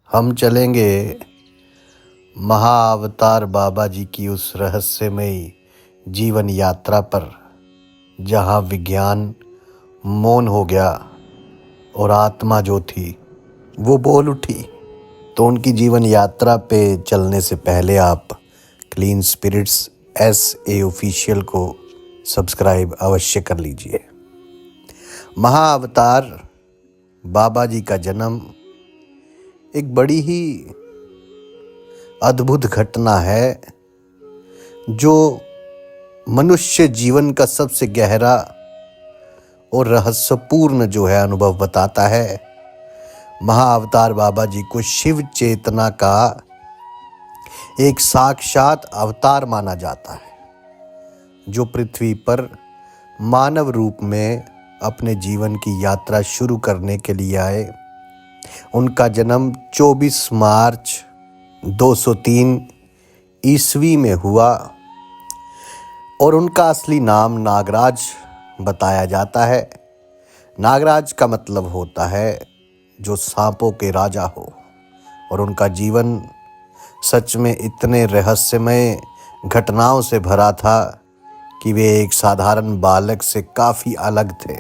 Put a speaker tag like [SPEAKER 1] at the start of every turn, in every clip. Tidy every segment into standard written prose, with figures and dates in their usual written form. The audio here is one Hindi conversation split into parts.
[SPEAKER 1] हम चलेंगे महाअवतार बाबा जी की उस रहस्यमयी जीवन यात्रा पर, जहाँ विज्ञान मौन हो गया और आत्मा जो थी वो बोल उठी। तो उनकी जीवन यात्रा पे चलने से पहले आप क्लीन स्पिरिट्स SA ऑफिशियल को सब्सक्राइब अवश्य कर लीजिए। महाअवतार बाबा जी का जन्म एक बड़ी ही अद्भुत घटना है, जो मनुष्य जीवन का सबसे गहरा और रहस्यपूर्ण जो है अनुभव बताता है। महाअवतार बाबा जी को शिव चेतना का एक साक्षात अवतार माना जाता है, जो पृथ्वी पर मानव रूप में अपने जीवन की यात्रा शुरू करने के लिए आए। उनका जन्म 24 मार्च 203 ईस्वी में हुआ और उनका असली नाम नागराज बताया जाता है। नागराज का मतलब होता है जो सांपों के राजा हो, और उनका जीवन सच में इतने रहस्यमय घटनाओं से भरा था कि वे एक साधारण बालक से काफ़ी अलग थे।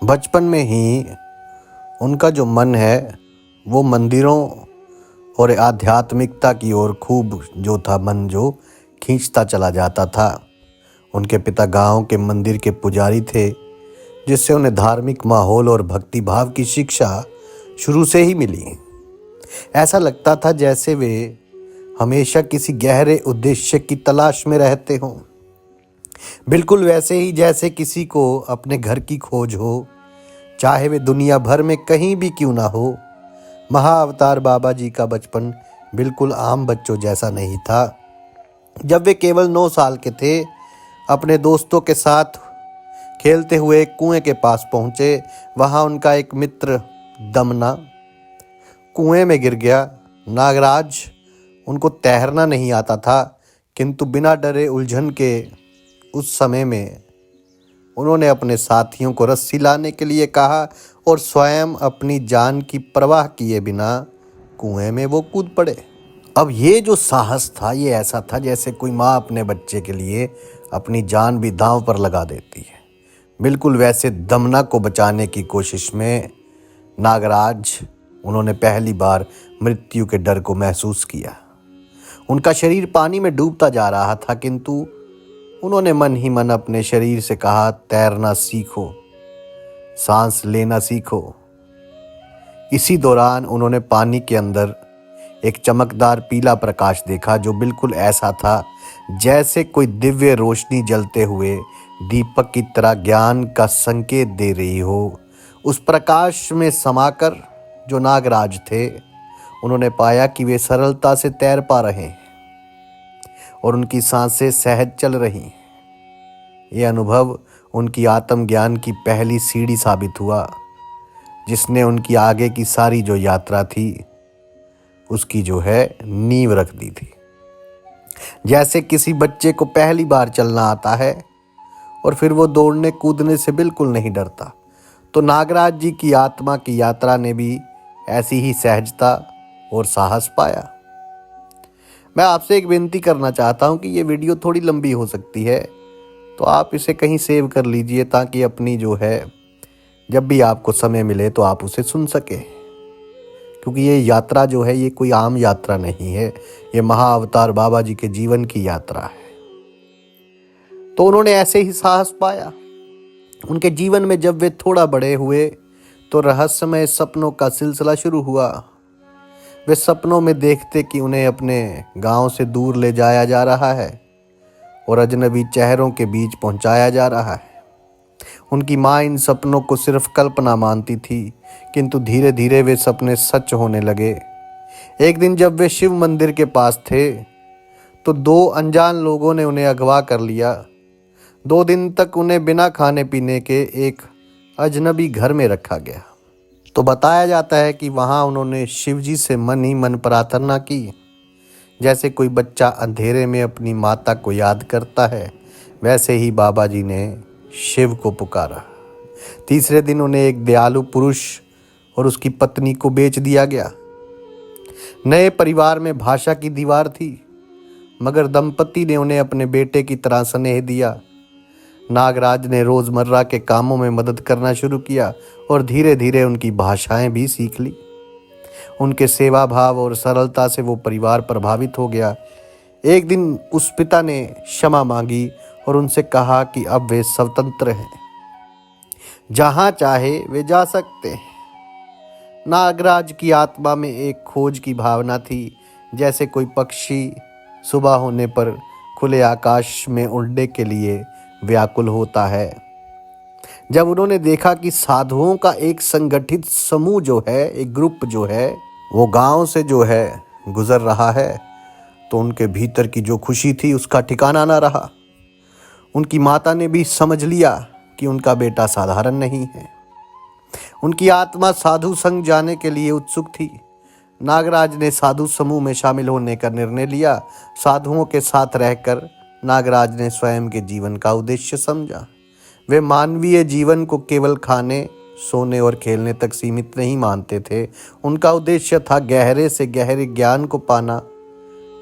[SPEAKER 1] बचपन में ही उनका जो मन है वो मंदिरों और आध्यात्मिकता की ओर खूब जो था मन जो खींचता चला जाता था। उनके पिता गांव के मंदिर के पुजारी थे, जिससे उन्हें धार्मिक माहौल और भक्ति भाव की शिक्षा शुरू से ही मिली। ऐसा लगता था जैसे वे हमेशा किसी गहरे उद्देश्य की तलाश में रहते हों, बिल्कुल वैसे ही जैसे किसी को अपने घर की खोज हो, चाहे वे दुनिया भर में कहीं भी क्यों ना हो। महाअवतार बाबा जी का बचपन बिल्कुल आम बच्चों जैसा नहीं था। जब वे केवल 9 साल के थे, अपने दोस्तों के साथ खेलते हुए एक कुएं के पास पहुंचे। वहां उनका एक मित्र दमना कुएं में गिर गया। नागराज उनको तैरना नहीं आता था, किंतु बिना डरे उलझन के उस समय में उन्होंने अपने साथियों को रस्सी लाने के लिए कहा और स्वयं अपनी जान की परवाह किए बिना कुएं में वो कूद पड़े। अब ये जो साहस था ये ऐसा था जैसे कोई माँ अपने बच्चे के लिए अपनी जान भी दांव पर लगा देती है। बिल्कुल वैसे दमना को बचाने की कोशिश में नागराज उन्होंने पहली बार मृत्यु के डर को महसूस किया। उनका शरीर पानी में डूबता जा रहा था, किंतु उन्होंने मन ही मन अपने शरीर से कहा, तैरना सीखो, सांस लेना सीखो। इसी दौरान उन्होंने पानी के अंदर एक चमकदार पीला प्रकाश देखा, जो बिल्कुल ऐसा था जैसे कोई दिव्य रोशनी जलते हुए दीपक की तरह ज्ञान का संकेत दे रही हो। उस प्रकाश में समाकर जो नागराज थे, उन्होंने पाया कि वे सरलता से तैर पा रहे हैं और उनकी सांसें सहज चल रही हैं। ये अनुभव उनकी आत्मज्ञान की पहली सीढ़ी साबित हुआ, जिसने उनकी आगे की सारी जो यात्रा थी उसकी जो है नींव रख दी थी। जैसे किसी बच्चे को पहली बार चलना आता है और फिर वो दौड़ने कूदने से बिल्कुल नहीं डरता, तो नागराज जी की आत्मा की यात्रा ने भी ऐसी ही सहजता और साहस पाया। मैं आपसे एक विनती करना चाहता हूँ कि ये वीडियो थोड़ी लंबी हो सकती है, तो आप इसे कहीं सेव कर लीजिए, ताकि अपनी जो है जब भी आपको समय मिले तो आप उसे सुन सकें। क्योंकि ये यात्रा जो है ये कोई आम यात्रा नहीं है, ये महाअवतार बाबा जी के जीवन की यात्रा है। तो उन्होंने ऐसे ही साहस पाया। उनके जीवन में जब वे थोड़ा बड़े हुए तो रहस्यमय सपनों का सिलसिला शुरू हुआ। वे सपनों में देखते कि उन्हें अपने गांव से दूर ले जाया जा रहा है और अजनबी चेहरों के बीच पहुंचाया जा रहा है। उनकी माँ इन सपनों को सिर्फ कल्पना मानती थी, किंतु धीरे धीरे वे सपने सच होने लगे। एक दिन जब वे शिव मंदिर के पास थे तो 2 अनजान लोगों ने उन्हें अगवा कर लिया। 2 दिन तक उन्हें बिना खाने पीने के एक अजनबी घर में रखा गया। तो बताया जाता है कि वहाँ उन्होंने शिव जी से मन ही मन प्रार्थना की, जैसे कोई बच्चा अंधेरे में अपनी माता को याद करता है, वैसे ही बाबा जी ने शिव को पुकारा। तीसरे दिन उन्हें एक दयालु पुरुष और उसकी पत्नी को बेच दिया गया। नए परिवार में भाषा की दीवार थी, मगर दंपति ने उन्हें अपने बेटे की तरह स्नेह दिया। नागराज ने रोजमर्रा के कामों में मदद करना शुरू किया और धीरे धीरे उनकी भाषाएं भी सीख ली। उनके सेवा भाव और सरलता से वो परिवार प्रभावित हो गया। एक दिन उस पिता ने क्षमा मांगी और उनसे कहा कि अब वे स्वतंत्र हैं, जहां चाहे वे जा सकते हैं। नागराज की आत्मा में एक खोज की भावना थी, जैसे कोई पक्षी सुबह होने पर खुले आकाश में उड़ने के लिए व्याकुल होता है। जब उन्होंने देखा कि साधुओं का एक संगठित समूह जो है, एक ग्रुप जो है, वो गांव से जो है गुजर रहा है, तो उनके भीतर की जो खुशी थी उसका ठिकाना ना रहा। उनकी माता ने भी समझ लिया कि उनका बेटा साधारण नहीं है। उनकी आत्मा साधु संग जाने के लिए उत्सुक थी। नागराज ने साधु समूह में शामिल होने का निर्णय लिया। साधुओं के साथ रहकर नागराज ने स्वयं के जीवन का उद्देश्य समझा। वे मानवीय जीवन को केवल खाने, सोने और खेलने तक सीमित नहीं मानते थे। उनका उद्देश्य था गहरे से गहरे ज्ञान को पाना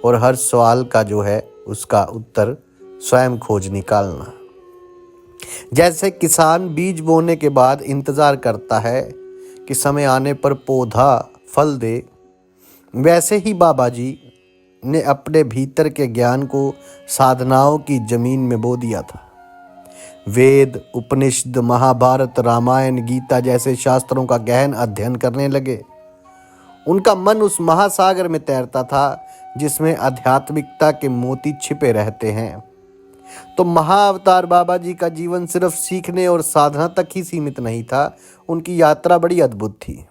[SPEAKER 1] और हर सवाल का जो है उसका उत्तर स्वयं खोज निकालना। जैसे किसान बीज बोने के बाद इंतजार करता है कि समय आने पर पौधा फल दे, वैसे ही बाबा जी ने अपने भीतर के ज्ञान को साधनाओं की जमीन में बो दिया था। वेद, उपनिषद, महाभारत, रामायण, गीता जैसे शास्त्रों का गहन अध्ययन करने लगे। उनका मन उस महासागर में तैरता था जिसमें आध्यात्मिकता के मोती छिपे रहते हैं। तो महाअवतार बाबा जी का जीवन सिर्फ सीखने और साधना तक ही सीमित नहीं था। उनकी यात्रा बड़ी अद्भुत थी।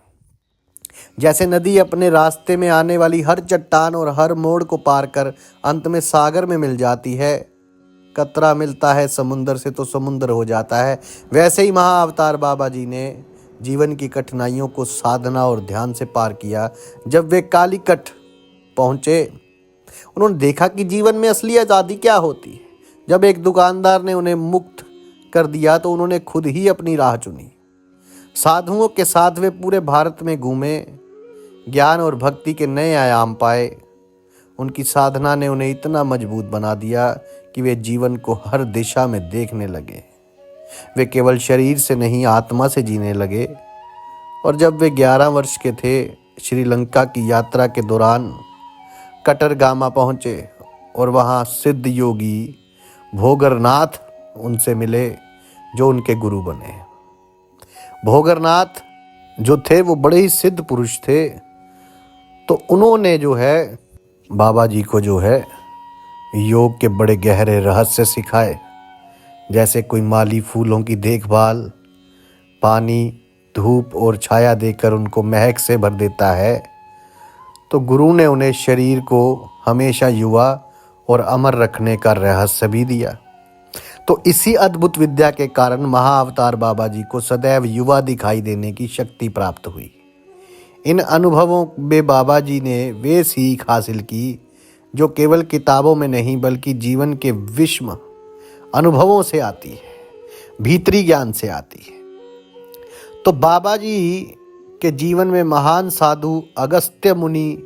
[SPEAKER 1] जैसे नदी अपने रास्ते में आने वाली हर चट्टान और हर मोड़ को पार कर अंत में सागर में मिल जाती है। कतरा मिलता है समुंदर से तो समुंदर हो जाता है। वैसे ही महाअवतार बाबा जी ने जीवन की कठिनाइयों को साधना और ध्यान से पार किया। जब वे कालीकट पहुंचे, उन्होंने देखा कि जीवन में असली आज़ादी क्या होती है। जब एक दुकानदार ने उन्हें मुक्त कर दिया तो उन्होंने खुद ही अपनी राह चुनी। साधुओं के साथ वे पूरे भारत में घूमे, ज्ञान और भक्ति के नए आयाम पाए। उनकी साधना ने उन्हें इतना मजबूत बना दिया कि वे जीवन को हर दिशा में देखने लगे। वे केवल शरीर से नहीं, आत्मा से जीने लगे। और जब वे 11 वर्ष के थे, श्रीलंका की यात्रा के दौरान कटरगामा पहुँचे और वहाँ सिद्ध योगी भोगरनाथ उनसे मिले, जो उनके गुरु बने। भोगरनाथ जो थे वो बड़े ही सिद्ध पुरुष थे। तो उन्होंने जो है बाबा जी को जो है योग के बड़े गहरे रहस्य सिखाए। जैसे कोई माली फूलों की देखभाल, पानी, धूप और छाया देकर उनको महक से भर देता है, तो गुरु ने उन्हें शरीर को हमेशा युवा और अमर रखने का रहस्य भी दिया। तो इसी अद्भुत विद्या के कारण महाअवतार बाबा जी को सदैव युवा दिखाई देने की शक्ति प्राप्त हुई। इन अनुभवों में बाबा जी ने वे सीख हासिल की जो केवल किताबों में नहीं बल्कि जीवन के विषम अनुभवों से आती है, भीतरी ज्ञान से आती है। तो बाबा जी के जीवन में महान साधु अगस्त्य मुनि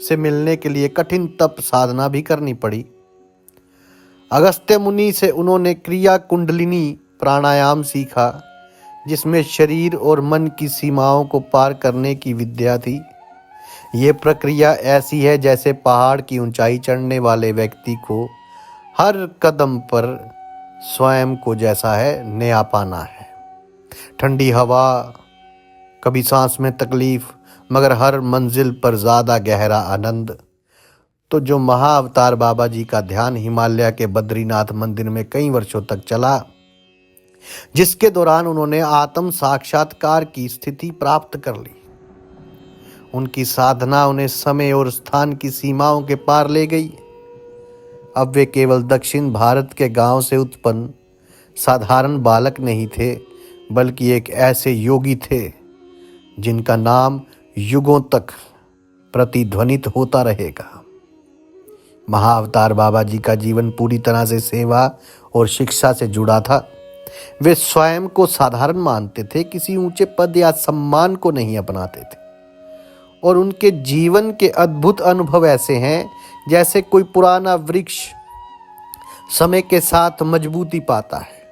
[SPEAKER 1] से मिलने के लिए कठिन तप साधना भी करनी पड़ी। अगस्त्य मुनि से उन्होंने क्रिया कुंडलिनी प्राणायाम सीखा, जिसमें शरीर और मन की सीमाओं को पार करने की विद्या थी। ये प्रक्रिया ऐसी है जैसे पहाड़ की ऊंचाई चढ़ने वाले व्यक्ति को हर कदम पर स्वयं को जैसा है नया पाना है। ठंडी हवा, कभी सांस में तकलीफ, मगर हर मंजिल पर ज़्यादा गहरा आनंद। तो जो महाअवतार बाबा जी का ध्यान हिमालय के बद्रीनाथ मंदिर में कई वर्षों तक चला, जिसके दौरान उन्होंने आत्म साक्षात्कार की स्थिति प्राप्त कर ली। उनकी साधना उन्हें समय और स्थान की सीमाओं के पार ले गई। अब वे केवल दक्षिण भारत के गांव से उत्पन्न साधारण बालक नहीं थे, बल्कि एक ऐसे योगी थे जिनका नाम युगों तक प्रतिध्वनित होता रहेगा। महाअवतार बाबा जी का जीवन पूरी तरह से सेवा और शिक्षा से जुड़ा था। वे स्वयं को साधारण मानते थे, किसी ऊंचे पद या सम्मान को नहीं अपनाते थे और उनके जीवन के अद्भुत अनुभव ऐसे हैं जैसे कोई पुराना वृक्ष समय के साथ मजबूती पाता है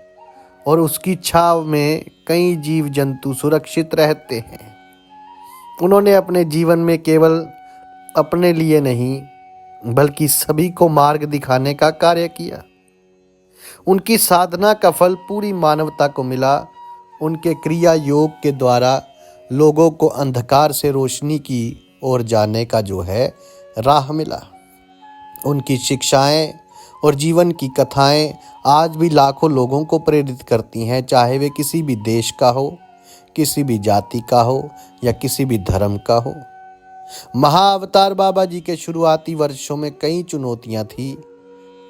[SPEAKER 1] और उसकी छाव में कई जीव जंतु सुरक्षित रहते हैं। उन्होंने अपने जीवन में केवल अपने लिए नहीं बल्कि सभी को मार्ग दिखाने का कार्य किया। उनकी साधना का फल पूरी मानवता को मिला। उनके क्रिया योग के द्वारा लोगों को अंधकार से रोशनी की ओर जाने का जो है राह मिला। उनकी शिक्षाएं और जीवन की कथाएं आज भी लाखों लोगों को प्रेरित करती हैं, चाहे वे किसी भी देश का हो, किसी भी जाति का हो या किसी भी धर्म का हो। महाअवतार बाबा जी के शुरुआती वर्षों में कई चुनौतियां थी।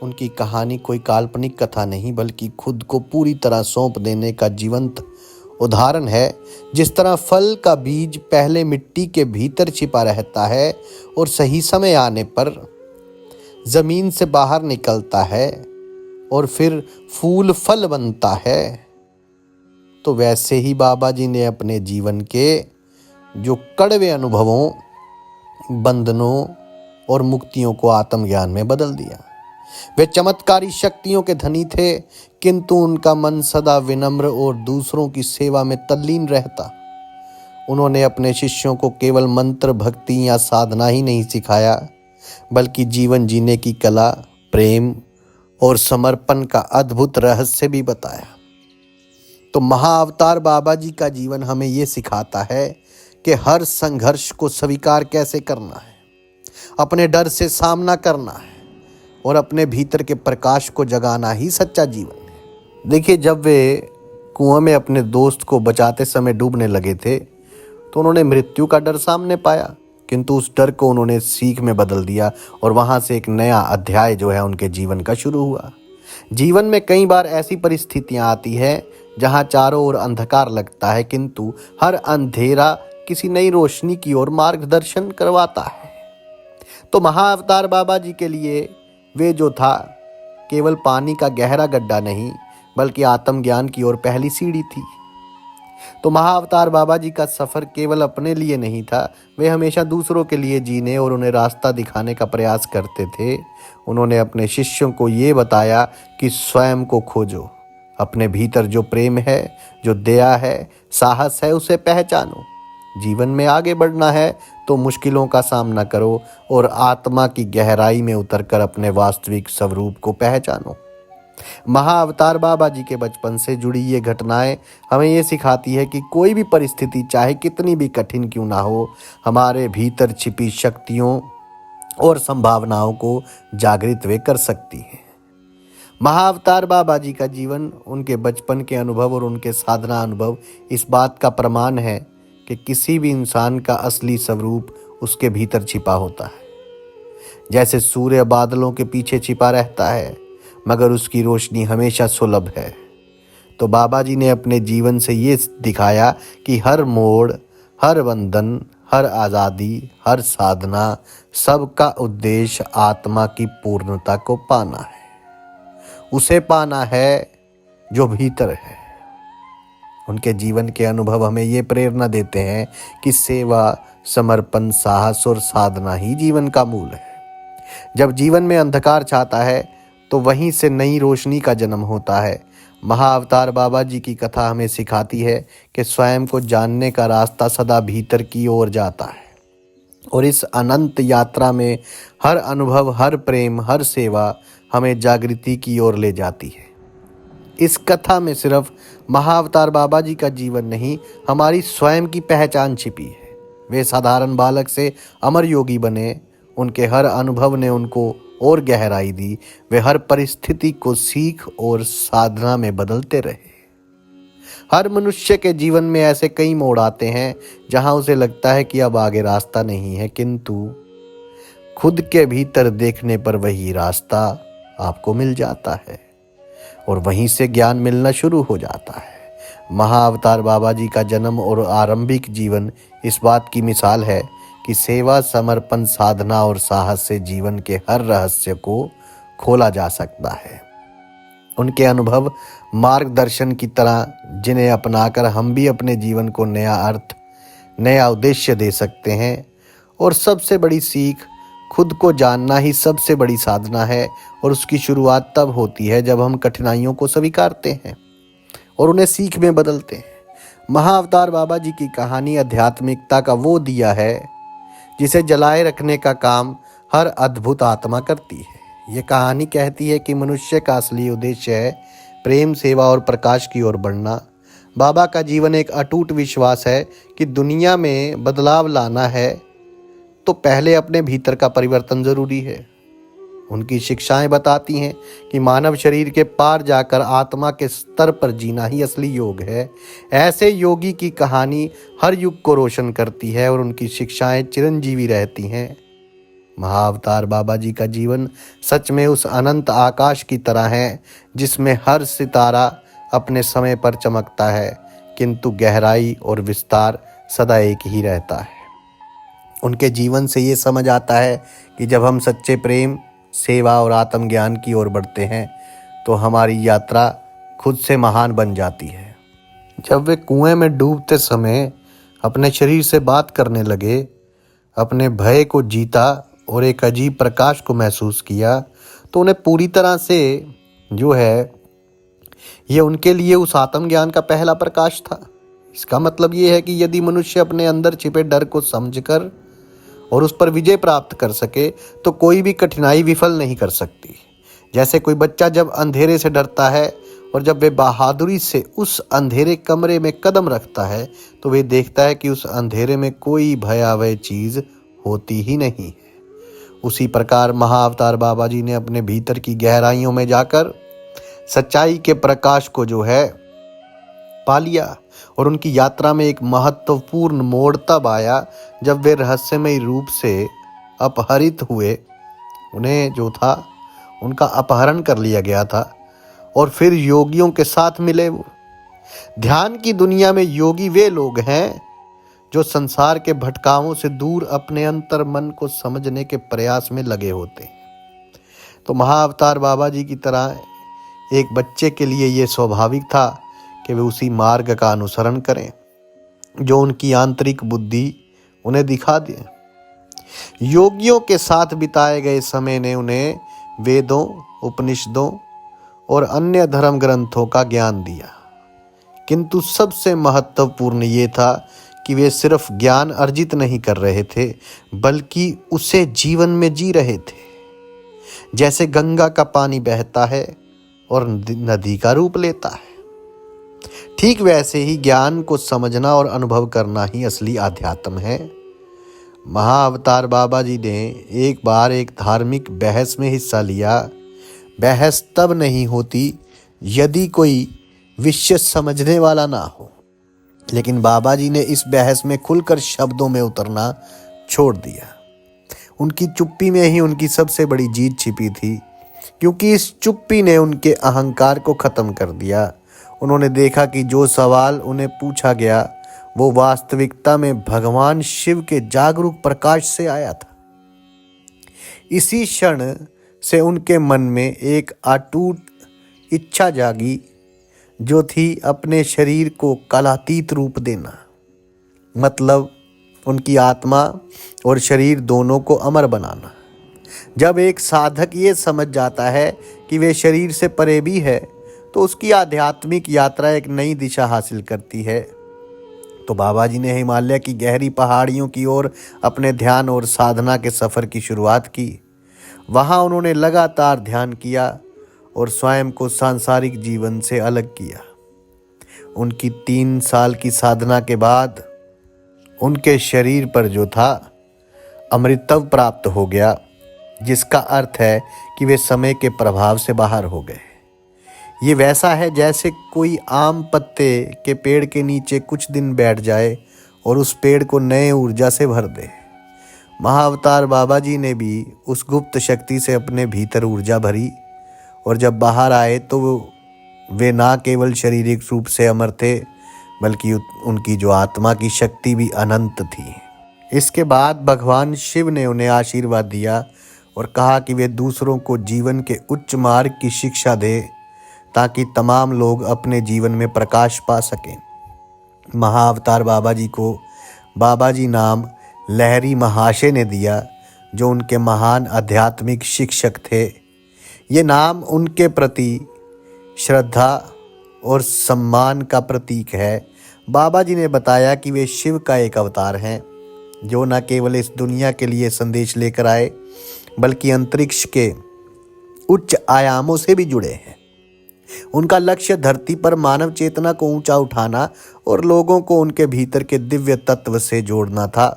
[SPEAKER 1] उनकी कहानी कोई काल्पनिक कथा नहीं बल्कि खुद को पूरी तरह सौंप देने का जीवंत उदाहरण है। जिस तरह फल का बीज पहले मिट्टी के भीतर छिपा रहता है और सही समय आने पर जमीन से बाहर निकलता है और फिर फूल फल बनता है, तो वैसे ही बाबा जी ने अपने जीवन के जो कड़वे अनुभवों, बंधनों और मुक्तियों को आत्मज्ञान में बदल दिया। वे चमत्कारी शक्तियों के धनी थे, किंतु उनका मन सदा विनम्र और दूसरों की सेवा में तल्लीन रहता। उन्होंने अपने शिष्यों को केवल मंत्र, भक्ति या साधना ही नहीं सिखाया बल्कि जीवन जीने की कला, प्रेम और समर्पण का अद्भुत रहस्य भी बताया। तो महाअवतार बाबा जी का जीवन हमें ये सिखाता है कि हर संघर्ष को स्वीकार कैसे करना है, अपने डर से सामना करना है और अपने भीतर के प्रकाश को जगाना ही सच्चा जीवन है। देखिए, जब वे कुआं में अपने दोस्त को बचाते समय डूबने लगे थे तो उन्होंने मृत्यु का डर सामने पाया, किंतु उस डर को उन्होंने सीख में बदल दिया और वहां से एक नया अध्याय जो है उनके जीवन का शुरू हुआ। जीवन में कई बार ऐसी परिस्थितियां आती है जहां चारों ओर अंधकार लगता है, किंतु हर अंधेरा किसी नई रोशनी की ओर मार्गदर्शन करवाता है। तो महाअवतार बाबा जी के लिए वे जो था केवल पानी का गहरा गड्ढा नहीं बल्कि आत्मज्ञान की ओर पहली सीढ़ी थी। तो महाअवतार बाबा जी का सफर केवल अपने लिए नहीं था, वे हमेशा दूसरों के लिए जीने और उन्हें रास्ता दिखाने का प्रयास करते थे। उन्होंने अपने शिष्यों को ये बताया कि स्वयं को खोजो, अपने भीतर जो प्रेम है, जो दया है, साहस है, उसे पहचानो। जीवन में आगे बढ़ना है तो मुश्किलों का सामना करो और आत्मा की गहराई में उतरकर अपने वास्तविक स्वरूप को पहचानो। महाअवतार बाबा जी के बचपन से जुड़ी ये घटनाएं हमें ये सिखाती है कि कोई भी परिस्थिति चाहे कितनी भी कठिन क्यों ना हो, हमारे भीतर छिपी शक्तियों और संभावनाओं को जागृत वे कर सकती हैं। महाअवतार बाबा जी का जीवन, उनके बचपन के अनुभव और उनके साधना अनुभव इस बात का प्रमाण है कि किसी भी इंसान का असली स्वरूप उसके भीतर छिपा होता है। जैसे सूर्य बादलों के पीछे छिपा रहता है मगर उसकी रोशनी हमेशा सुलभ है, तो बाबा जी ने अपने जीवन से ये दिखाया कि हर मोड़, हर बंधन, हर आज़ादी, हर साधना, सबका उद्देश्य आत्मा की पूर्णता को पाना है। उसे पाना है जो भीतर है। उनके जीवन के अनुभव हमें ये प्रेरणा देते हैं कि सेवा, समर्पण, साहस और साधना ही जीवन का मूल है। जब जीवन में अंधकार छाता है तो वहीं से नई रोशनी का जन्म होता है। महाअवतार बाबा जी की कथा हमें सिखाती है कि स्वयं को जानने का रास्ता सदा भीतर की ओर जाता है और इस अनंत यात्रा में हर अनुभव, हर प्रेम, हर सेवा हमें जागृति की ओर ले जाती है। इस कथा में सिर्फ महाअवतार बाबा जी का जीवन नहीं, हमारी स्वयं की पहचान छिपी है। वे साधारण बालक से अमर योगी बने, उनके हर अनुभव ने उनको और गहराई दी। वे हर परिस्थिति को सीख और साधना में बदलते रहे। हर मनुष्य के जीवन में ऐसे कई मोड़ आते हैं जहां उसे लगता है कि अब आगे रास्ता नहीं है, किंतु खुद के भीतर देखने पर वही रास्ता आपको मिल जाता है और वहीं से ज्ञान मिलना शुरू हो जाता है। महाअवतार बाबा जी का जन्म और आरंभिक जीवन इस बात की मिसाल है कि सेवा, समर्पण, साधना और साहस से जीवन के हर रहस्य को खोला जा सकता है। उनके अनुभव मार्गदर्शन की तरह जिन्हें अपनाकर हम भी अपने जीवन को नया अर्थ, नया उद्देश्य दे सकते हैं। और सबसे बड़ी सीख, खुद को जानना ही सबसे बड़ी साधना है। और उसकी शुरुआत तब होती है जब हम कठिनाइयों को स्वीकारते हैं और उन्हें सीख में बदलते हैं। महाअवतार बाबा जी की कहानी आध्यात्मिकता का वो दिया है जिसे जलाए रखने का काम हर अद्भुत आत्मा करती है। ये कहानी कहती है कि मनुष्य का असली उद्देश्य है प्रेम, सेवा और प्रकाश की ओर बढ़ना। बाबा का जीवन एक अटूट विश्वास है कि दुनिया में बदलाव लाना है तो पहले अपने भीतर का परिवर्तन जरूरी है। उनकी शिक्षाएं बताती हैं कि मानव शरीर के पार जाकर आत्मा के स्तर पर जीना ही असली योग है। ऐसे योगी की कहानी हर युग को रोशन करती है और उनकी शिक्षाएं चिरंजीवी रहती हैं। महाअवतार बाबा जी का जीवन सच में उस अनंत आकाश की तरह है जिसमें हर सितारा अपने समय पर चमकता है, किंतु गहराई और विस्तार सदा एक ही रहता है। उनके जीवन से ये समझ आता है कि जब हम सच्चे प्रेम, सेवा और आत्मज्ञान की ओर बढ़ते हैं तो हमारी यात्रा खुद से महान बन जाती है। जब वे कुएं में डूबते समय अपने शरीर से बात करने लगे, अपने भय को जीता और एक अजीब प्रकाश को महसूस किया, तो उन्हें पूरी तरह से ये उनके लिए उस आत्मज्ञान का पहला प्रकाश था। इसका मतलब ये है कि यदि मनुष्य अपने अंदर छिपे डर को समझकर और उस पर विजय प्राप्त कर सके तो कोई भी कठिनाई विफल नहीं कर सकती। जैसे कोई बच्चा जब अंधेरे से डरता है और जब वे बहादुरी से उस अंधेरे कमरे में कदम रखता है तो वे देखता है कि उस अंधेरे में कोई भयावह चीज होती ही नहीं है। उसी प्रकार महाअवतार बाबा जी ने अपने भीतर की गहराइयों में जाकर सच्चाई के प्रकाश को पा लिया और उनकी यात्रा में एक महत्वपूर्ण मोड़ तब आया जब वे रहस्यमय रूप से अपहरित हुए। उन्हें उनका अपहरण कर लिया गया था और फिर योगियों के साथ मिले। वो ध्यान की दुनिया में योगी वे लोग हैं जो संसार के भटकावों से दूर अपने अंतर मन को समझने के प्रयास में लगे होते हैं। तो महाअवतार बाबा जी की तरह एक बच्चे के लिए ये स्वाभाविक था कि वे उसी मार्ग का अनुसरण करें जो उनकी आंतरिक बुद्धि उन्हें दिखा दे। योगियों के साथ बिताए गए समय ने उन्हें वेदों, उपनिषदों और अन्य धर्म ग्रंथों का ज्ञान दिया, किंतु सबसे महत्वपूर्ण ये था कि वे सिर्फ ज्ञान अर्जित नहीं कर रहे थे बल्कि उसे जीवन में जी रहे थे। जैसे गंगा का पानी बहता है और नदी का रूप लेता है, ठीक वैसे ही ज्ञान को समझना और अनुभव करना ही असली आध्यात्म है। महाअवतार बाबा जी ने एक बार एक धार्मिक बहस में हिस्सा लिया। बहस तब नहीं होती यदि कोई विषय समझने वाला ना हो, लेकिन बाबा जी ने इस बहस में खुलकर शब्दों में उतरना छोड़ दिया। उनकी चुप्पी में ही उनकी सबसे बड़ी जीत छिपी थी, क्योंकि इस चुप्पी ने उनके अहंकार को खत्म कर दिया। उन्होंने देखा कि जो सवाल उन्हें पूछा गया वो वास्तविकता में भगवान शिव के जागरूक प्रकाश से आया था। इसी क्षण से उनके मन में एक अटूट इच्छा जागी जो थी अपने शरीर को कालातीत रूप देना, मतलब उनकी आत्मा और शरीर दोनों को अमर बनाना। जब एक साधक ये समझ जाता है कि वे शरीर से परे भी है तो उसकी आध्यात्मिक यात्रा एक नई दिशा हासिल करती है। तो बाबा जी ने हिमालय की गहरी पहाड़ियों की ओर अपने ध्यान और साधना के सफ़र की शुरुआत की। वहाँ उन्होंने लगातार ध्यान किया और स्वयं को सांसारिक जीवन से अलग किया। उनकी 3 साल की साधना के बाद उनके शरीर पर अमृतत्व प्राप्त हो गया, जिसका अर्थ है कि वे समय के प्रभाव से बाहर हो गए। ये वैसा है जैसे कोई आम पत्ते के पेड़ के नीचे कुछ दिन बैठ जाए और उस पेड़ को नए ऊर्जा से भर दे। महाअवतार बाबा जी ने भी उस गुप्त शक्ति से अपने भीतर ऊर्जा भरी और जब बाहर आए तो वे ना केवल शारीरिक रूप से अमर थे बल्कि उनकी जो आत्मा की शक्ति भी अनंत थी। इसके बाद भगवान शिव ने उन्हें आशीर्वाद दिया और कहा कि वे दूसरों को जीवन के उच्च मार्ग की शिक्षा दें ताकि तमाम लोग अपने जीवन में प्रकाश पा सकें। महाअवतार बाबा जी को बाबा जी नाम लहरी महाशय ने दिया, जो उनके महान आध्यात्मिक शिक्षक थे। ये नाम उनके प्रति श्रद्धा और सम्मान का प्रतीक है। बाबा जी ने बताया कि वे शिव का एक अवतार हैं, जो न केवल इस दुनिया के लिए संदेश लेकर आए, बल्कि अंतरिक्ष के उच्च आयामों से भी जुड़े हैं। उनका लक्ष्य धरती पर मानव चेतना को ऊंचा उठाना और लोगों को उनके भीतर के दिव्य तत्व से जोड़ना था।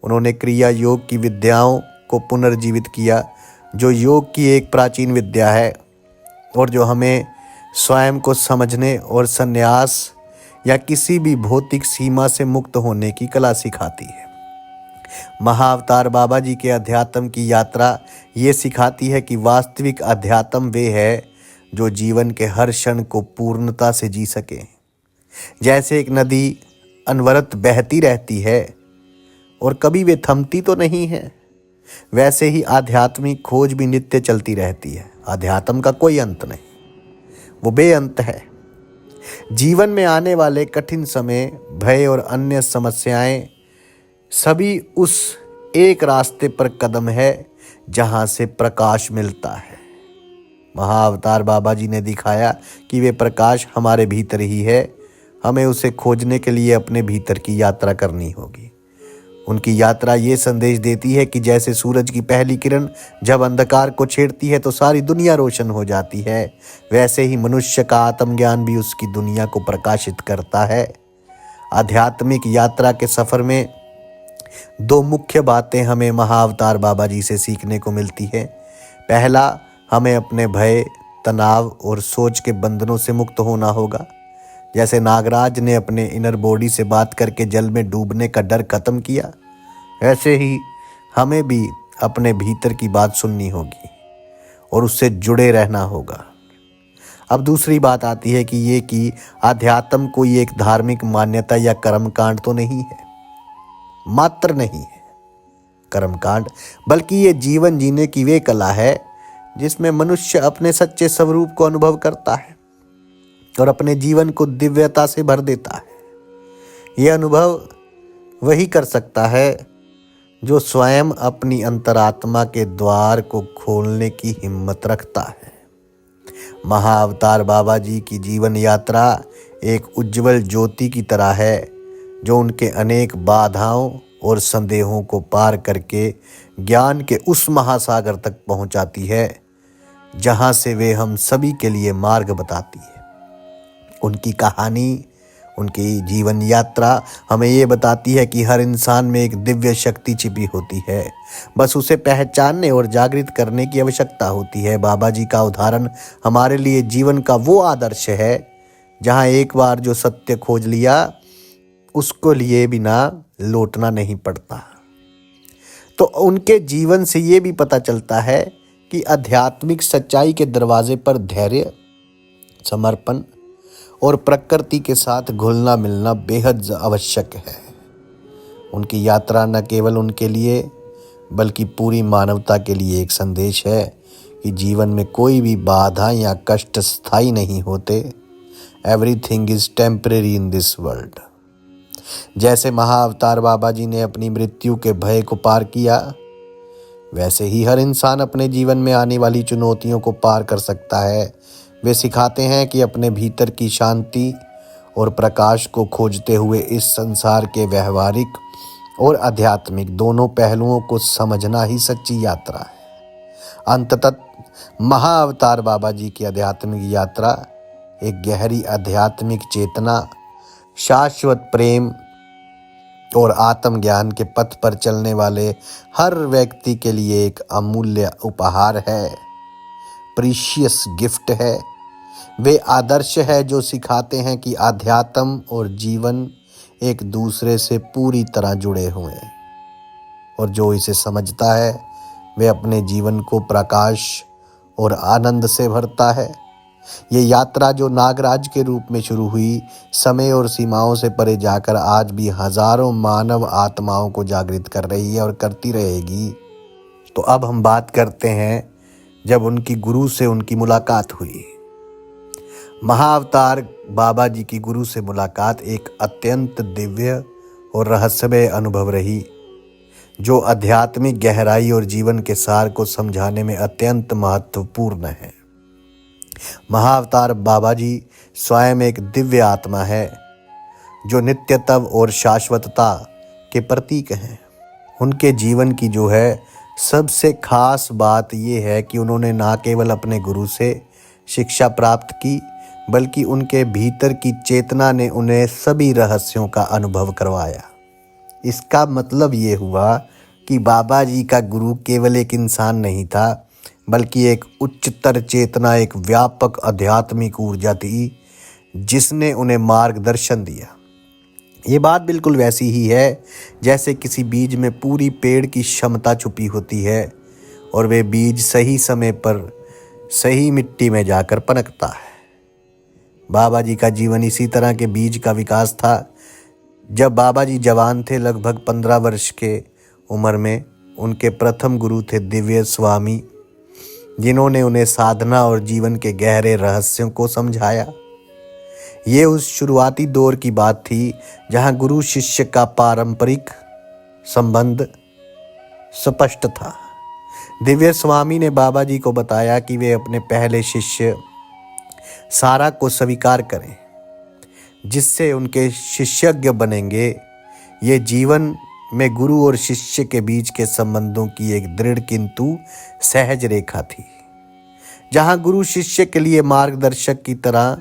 [SPEAKER 1] उन्होंने क्रिया योग की विद्याओं को पुनर्जीवित किया, जो योग की एक प्राचीन विद्या है और जो हमें स्वयं को समझने और संन्यास या किसी भी भौतिक सीमा से मुक्त होने की कला सिखाती है। महाअवतार बाबा जी के अध्यात्म की यात्रा ये सिखाती है कि वास्तविक अध्यात्म वे है जो जीवन के हर क्षण को पूर्णता से जी सके। जैसे एक नदी अनवरत बहती रहती है और कभी वे थमती तो नहीं है, वैसे ही आध्यात्मिक खोज भी नित्य चलती रहती है। अध्यात्म का कोई अंत नहीं, वो बेअंत है। जीवन में आने वाले कठिन समय, भय और अन्य समस्याएं सभी उस एक रास्ते पर कदम है जहां से प्रकाश मिलता है। महाअवतार बाबा जी ने दिखाया कि वे प्रकाश हमारे भीतर ही है। हमें उसे खोजने के लिए अपने भीतर की यात्रा करनी होगी। उनकी यात्रा ये संदेश देती है कि जैसे सूरज की पहली किरण जब अंधकार को छेड़ती है तो सारी दुनिया रोशन हो जाती है, वैसे ही मनुष्य का आत्मज्ञान भी उसकी दुनिया को प्रकाशित करता है। आध्यात्मिक यात्रा के सफर में दो मुख्य बातें हमें महाअवतार बाबा जी से सीखने को मिलती है। पहला, हमें अपने भय, तनाव और सोच के बंधनों से मुक्त होना होगा। जैसे नागराज ने अपने इनर बॉडी से बात करके जल में डूबने का डर खत्म किया, ऐसे ही हमें भी अपने भीतर की बात सुननी होगी और उससे जुड़े रहना होगा। अब दूसरी बात आती है कि आध्यात्म कोई एक धार्मिक मान्यता या कर्मकांड तो नहीं है, मात्र नहीं है कर्मकांड, बल्कि ये जीवन जीने की वे कला है जिसमें मनुष्य अपने सच्चे स्वरूप को अनुभव करता है और अपने जीवन को दिव्यता से भर देता है। यह अनुभव वही कर सकता है जो स्वयं अपनी अंतरात्मा के द्वार को खोलने की हिम्मत रखता है। महाअवतार बाबा जी की जीवन यात्रा एक उज्जवल ज्योति की तरह है, जो उनके अनेक बाधाओं और संदेहों को पार करके ज्ञान के उस महासागर तक पहुंचाती है जहां से वे हम सभी के लिए मार्ग बताती है। उनकी कहानी, उनकी जीवन यात्रा हमें ये बताती है कि हर इंसान में एक दिव्य शक्ति छिपी होती है, बस उसे पहचानने और जागृत करने की आवश्यकता होती है। बाबा जी का उदाहरण हमारे लिए जीवन का वो आदर्श है जहां एक बार जो सत्य खोज लिया उसको लिए बिना लौटना नहीं पड़ता। तो उनके जीवन से ये भी पता चलता है कि आध्यात्मिक सच्चाई के दरवाजे पर धैर्य, समर्पण और प्रकृति के साथ घुलना मिलना बेहद आवश्यक है। उनकी यात्रा न केवल उनके लिए बल्कि पूरी मानवता के लिए एक संदेश है कि जीवन में कोई भी बाधा या कष्ट स्थायी नहीं होते। Everything is temporary in this world. जैसे महाअवतार बाबा जी ने अपनी मृत्यु के भय को पार किया, वैसे ही हर इंसान अपने जीवन में आने वाली चुनौतियों को पार कर सकता है। वे सिखाते हैं कि अपने भीतर की शांति और प्रकाश को खोजते हुए इस संसार के व्यवहारिक और आध्यात्मिक दोनों पहलुओं को समझना ही सच्ची यात्रा है। अंततः महाअवतार बाबा जी की आध्यात्मिक यात्रा एक गहरी आध्यात्मिक चेतना, शाश्वत प्रेम और आत्मज्ञान के पथ पर चलने वाले हर व्यक्ति के लिए एक अमूल्य उपहार है, प्रीशियस गिफ्ट है। वे आदर्श है जो सिखाते हैं कि आध्यात्म और जीवन एक दूसरे से पूरी तरह जुड़े हुए हैं और जो इसे समझता है वे अपने जीवन को प्रकाश और आनंद से भरता है। ये यात्रा जो नागराज के रूप में शुरू हुई, समय और सीमाओं से परे जाकर आज भी हजारों मानव आत्माओं को जागृत कर रही है और करती रहेगी। तो अब हम बात करते हैं जब उनकी गुरु से उनकी मुलाकात हुई। महाअवतार बाबा जी की गुरु से मुलाकात एक अत्यंत दिव्य और रहस्यमय अनुभव रही। जो आध्यात्मिक गहराई और जीवन के सार को समझाने में अत्यंत महत्वपूर्ण है। महाअवतार बाबा जी स्वयं एक दिव्य आत्मा है जो नित्यत्व और शाश्वतता के प्रतीक हैं। उनके जीवन की जो है सबसे खास बात ये है कि उन्होंने ना केवल अपने गुरु से शिक्षा प्राप्त की, बल्कि उनके भीतर की चेतना ने उन्हें सभी रहस्यों का अनुभव करवाया। इसका मतलब ये हुआ कि बाबा जी का गुरु केवल एक इंसान नहीं था, बल्कि एक उच्चतर चेतना, एक व्यापक आध्यात्मिक ऊर्जा थी जिसने उन्हें मार्गदर्शन दिया। ये बात बिल्कुल वैसी ही है जैसे किसी बीज में पूरी पेड़ की क्षमता छुपी होती है और वे बीज सही समय पर सही मिट्टी में जाकर पनपता है। बाबा जी का जीवन इसी तरह के बीज का विकास था। जब बाबा जी जवान थे, लगभग 15 वर्ष के उम्र में, उनके प्रथम गुरु थे दिव्य स्वामी, जिन्होंने उन्हें साधना और जीवन के गहरे रहस्यों को समझाया। ये उस शुरुआती दौर की बात थी जहां गुरु शिष्य का पारंपरिक संबंध स्पष्ट था। दिव्य स्वामी ने बाबा जी को बताया कि वे अपने पहले शिष्य सारा को स्वीकार करें, जिससे उनके शिष्यज्ञ बनेंगे। ये जीवन में गुरु और शिष्य के बीच के संबंधों की एक दृढ़ किंतु सहज रेखा थी। जहां गुरु शिष्य के लिए मार्गदर्शक की तरह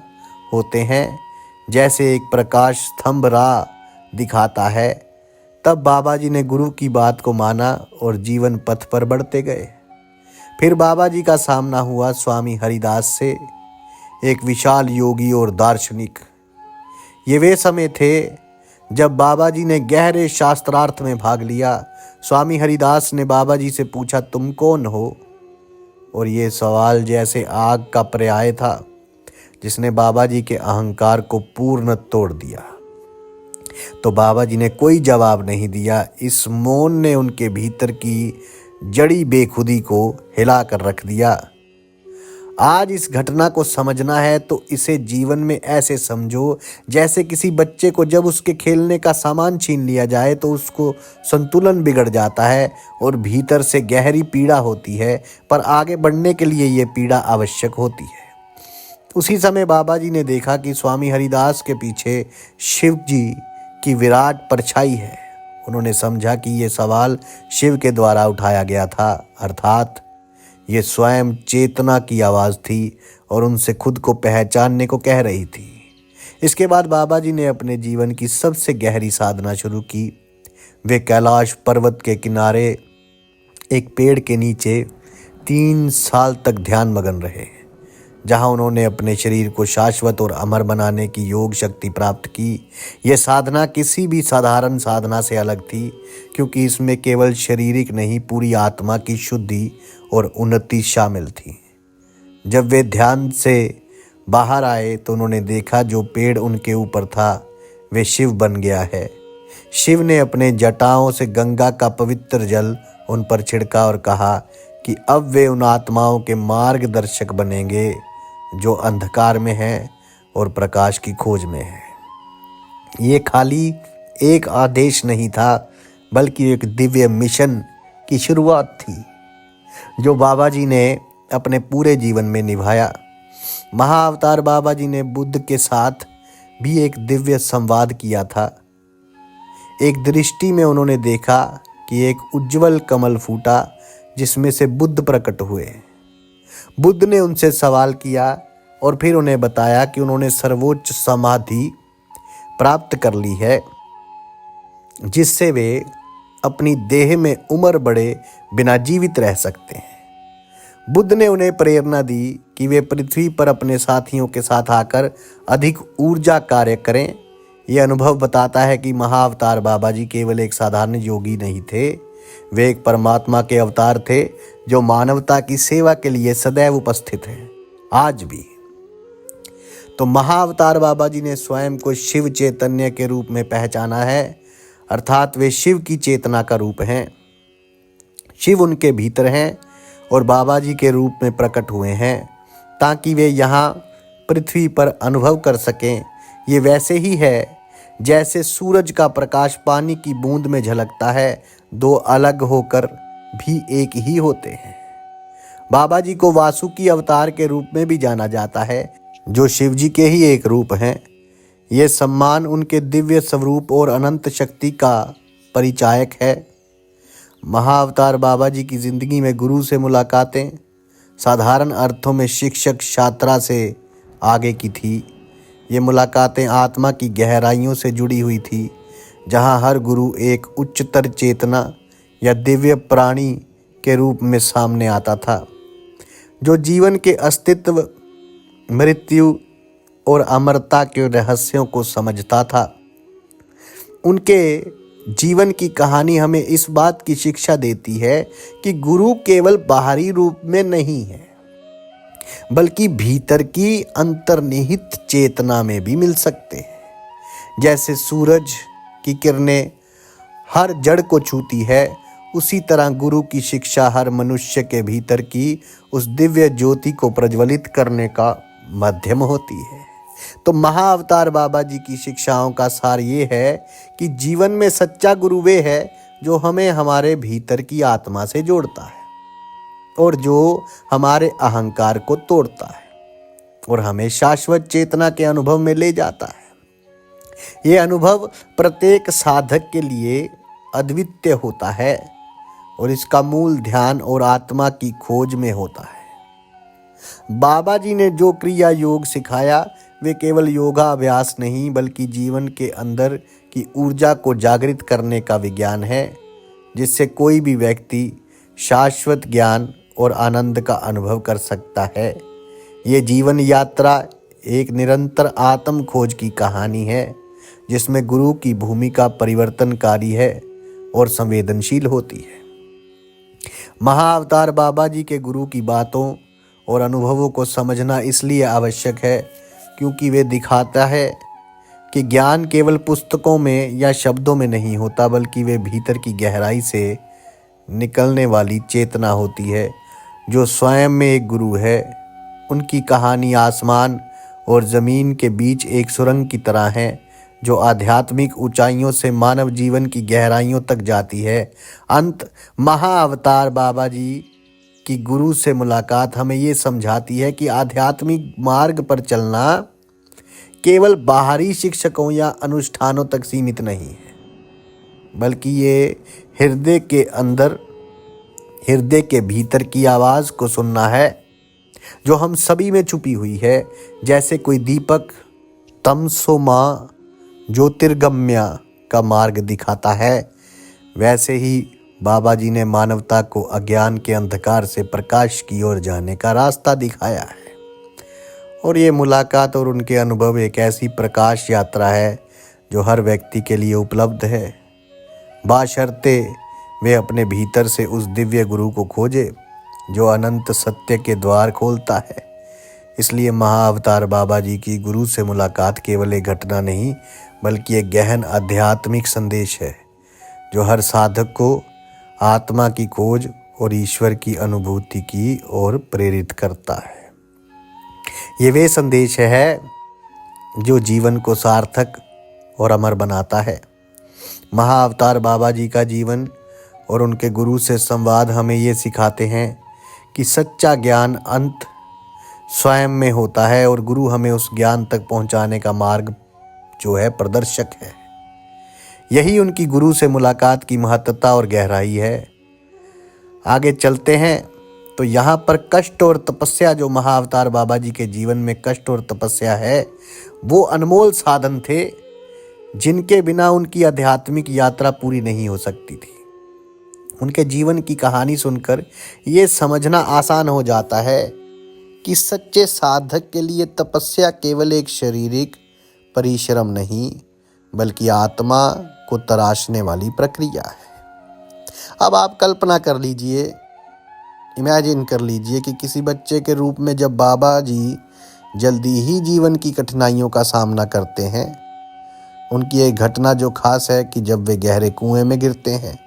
[SPEAKER 1] होते हैं, जैसे एक प्रकाश स्तंभ राह दिखाता है, तब बाबा जी ने गुरु की बात को माना और जीवन पथ पर बढ़ते गए। फिर बाबा जी का सामना हुआ स्वामी हरिदास से, एक विशाल योगी और दार्शनिक। ये वे समय थे जब बाबा जी ने गहरे शास्त्रार्थ में भाग लिया। स्वामी हरिदास ने बाबा जी से पूछा, तुम कौन हो? और ये सवाल जैसे आग का पर्याय था जिसने बाबा जी के अहंकार को पूर्ण तोड़ दिया। तो बाबा जी ने कोई जवाब नहीं दिया। इस मौन ने उनके भीतर की जड़ी बेखुदी को हिला कर रख दिया। आज इस घटना को समझना है तो इसे जीवन में ऐसे समझो जैसे किसी बच्चे को जब उसके खेलने का सामान छीन लिया जाए तो उसको संतुलन बिगड़ जाता है और भीतर से गहरी पीड़ा होती है, पर आगे बढ़ने के लिए ये पीड़ा आवश्यक होती है। उसी समय बाबा जी ने देखा कि स्वामी हरिदास के पीछे शिव जी की विराट परछाई है। उन्होंने समझा कि ये सवाल शिव के द्वारा उठाया गया था, अर्थात ये स्वयं चेतना की आवाज़ थी और उनसे खुद को पहचानने को कह रही थी। इसके बाद बाबा जी ने अपने जीवन की सबसे गहरी साधना शुरू की। वे कैलाश पर्वत के किनारे एक पेड़ के नीचे 3 साल तक ध्यान मगन रहे, जहां उन्होंने अपने शरीर को शाश्वत और अमर बनाने की योग शक्ति प्राप्त की। यह साधना किसी भी साधारण साधना से अलग थी, क्योंकि इसमें केवल शारीरिक नहीं, पूरी आत्मा की शुद्धि और उन्नति शामिल थी। जब वे ध्यान से बाहर आए तो उन्होंने देखा जो पेड़ उनके ऊपर था वे शिव बन गया है। शिव ने अपने जटाओं से गंगा का पवित्र जल उन पर छिड़का और कहा कि अब वे उन आत्माओं के मार्गदर्शक बनेंगे जो अंधकार में हैं और प्रकाश की खोज में हैं। ये खाली एक आदेश नहीं था, बल्कि एक दिव्य मिशन की शुरुआत थी जो बाबा जी ने अपने पूरे जीवन में निभाया। महाअवतार बाबा जी ने बुद्ध के साथ भी एक दिव्य संवाद किया था। एक दृष्टि में उन्होंने देखा कि एक उज्जवल कमल फूटा जिसमें से बुद्ध प्रकट हुए। बुद्ध ने उनसे सवाल किया और फिर उन्हें बताया कि उन्होंने सर्वोच्च समाधि प्राप्त कर ली है, जिससे वे अपनी देह में उम्र बढ़े बिना जीवित रह सकते हैं। बुद्ध ने उन्हें प्रेरणा दी कि वे पृथ्वी पर अपने साथियों के साथ आकर अधिक ऊर्जा कार्य करें। यह अनुभव बताता है कि महाअवतार बाबा जी केवल एक साधारण योगी नहीं थे, वे एक परमात्मा के अवतार थे जो मानवता की सेवा के लिए सदैव उपस्थित हैं, आज भी। तो महाअवतार बाबा जी ने स्वयं को शिव चैतन्य के रूप में पहचाना है, अर्थात वे शिव की चेतना का रूप हैं। शिव उनके भीतर हैं और बाबा जी के रूप में प्रकट हुए हैं ताकि वे यहाँ पृथ्वी पर अनुभव कर सकें। ये वैसे ही है जैसे सूरज का प्रकाश पानी की बूंद में झलकता है, दो अलग होकर भी एक ही होते हैं। बाबा जी को वासुकी अवतार के रूप में भी जाना जाता है, जो शिव जी के ही एक रूप हैं। ये सम्मान उनके दिव्य स्वरूप और अनंत शक्ति का परिचायक है। महाअवतार बाबा जी की जिंदगी में गुरु से मुलाकातें साधारण अर्थों में शिक्षक छात्रा से आगे की थी। ये मुलाकातें आत्मा की गहराइयों से जुड़ी हुई थी, जहाँ हर गुरु एक उच्चतर चेतना या दिव्य प्राणी के रूप में सामने आता था, जो जीवन के अस्तित्व, मृत्यु और अमरता के रहस्यों को समझता था। उनके जीवन की कहानी हमें इस बात की शिक्षा देती है कि गुरु केवल बाहरी रूप में नहीं है, बल्कि भीतर की अंतर्निहित चेतना में भी मिल सकते हैं। जैसे सूरज की किरणें हर जड़ को छूती है, उसी तरह गुरु की शिक्षा हर मनुष्य के भीतर की उस दिव्य ज्योति को प्रज्वलित करने का माध्यम होती है। तो महाअवतार बाबा जी की शिक्षाओं का सार ये है कि जीवन में सच्चा गुरु वे है जो हमें हमारे भीतर की आत्मा से जोड़ता है और जो हमारे अहंकार को तोड़ता है और हमें शाश्वत चेतना के अनुभव में ले जाता है। ये अनुभव प्रत्येक साधक के लिए अद्वितीय होता है और इसका मूल ध्यान और आत्मा की खोज में होता है। बाबा जी ने जो क्रिया योग सिखाया वे केवल योगाभ्यास नहीं, बल्कि जीवन के अंदर की ऊर्जा को जागृत करने का विज्ञान है, जिससे कोई भी व्यक्ति शाश्वत ज्ञान और आनंद का अनुभव कर सकता है। ये जीवन यात्रा एक निरंतर आत्म खोज की कहानी है, जिसमें गुरु की भूमिका परिवर्तनकारी है और संवेदनशील होती है। महाअवतार बाबा जी के गुरु की बातों और अनुभवों को समझना इसलिए आवश्यक है क्योंकि वे दिखाता है कि ज्ञान केवल पुस्तकों में या शब्दों में नहीं होता, बल्कि वे भीतर की गहराई से निकलने वाली चेतना होती है, जो स्वयं में एक गुरु है। उनकी कहानी आसमान और ज़मीन के बीच एक सुरंग की तरह है, जो आध्यात्मिक ऊंचाइयों से मानव जीवन की गहराइयों तक जाती है। अंत महाअवतार बाबा जी की गुरु से मुलाकात हमें ये समझाती है कि आध्यात्मिक मार्ग पर चलना केवल बाहरी शिक्षकों या अनुष्ठानों तक सीमित नहीं है, बल्कि ये हृदय के भीतर की आवाज़ को सुनना है, जो हम सभी में छुपी हुई है। जैसे कोई दीपक तमसो माँ ज्योतिर्गम्या का मार्ग दिखाता है, वैसे ही बाबा जी ने मानवता को अज्ञान के अंधकार से प्रकाश की ओर जाने का रास्ता दिखाया है। और ये मुलाकात और उनके अनुभव एक ऐसी प्रकाश यात्रा है जो हर व्यक्ति के लिए उपलब्ध है, बशर्ते वे अपने भीतर से उस दिव्य गुरु को खोजे जो अनंत सत्य के द्वार खोलता है। इसलिए महाअवतार बाबा जी की गुरु से मुलाकात केवल एक घटना नहीं, बल्कि एक गहन आध्यात्मिक संदेश है, जो हर साधक को आत्मा की खोज और ईश्वर की अनुभूति की ओर प्रेरित करता है। ये वे संदेश है जो जीवन को सार्थक और अमर बनाता है। महाअवतार बाबा जी का जीवन और उनके गुरु से संवाद हमें ये सिखाते हैं कि सच्चा ज्ञान अंत स्वयं में होता है और गुरु हमें उस ज्ञान तक पहुंचाने का मार्ग जो है प्रदर्शक है। यही उनकी गुरु से मुलाकात की महत्ता और गहराई है। आगे चलते हैं तो यहाँ पर कष्ट और तपस्या, जो महाअवतार बाबा जी के जीवन में कष्ट और तपस्या है, वो अनमोल साधन थे जिनके बिना उनकी आध्यात्मिक यात्रा पूरी नहीं हो सकती थी। उनके जीवन की कहानी सुनकर ये समझना आसान हो जाता है कि सच्चे साधक के लिए तपस्या केवल एक शारीरिक परिश्रम नहीं, बल्कि आत्मा को तराशने वाली प्रक्रिया है। अब आप कल्पना कर लीजिए, इमेजिन कर लीजिए कि किसी बच्चे के रूप में जब बाबा जी जल्दी ही जीवन की कठिनाइयों का सामना करते हैं। उनकी एक घटना जो खास है कि जब वे गहरे कुएं में गिरते हैं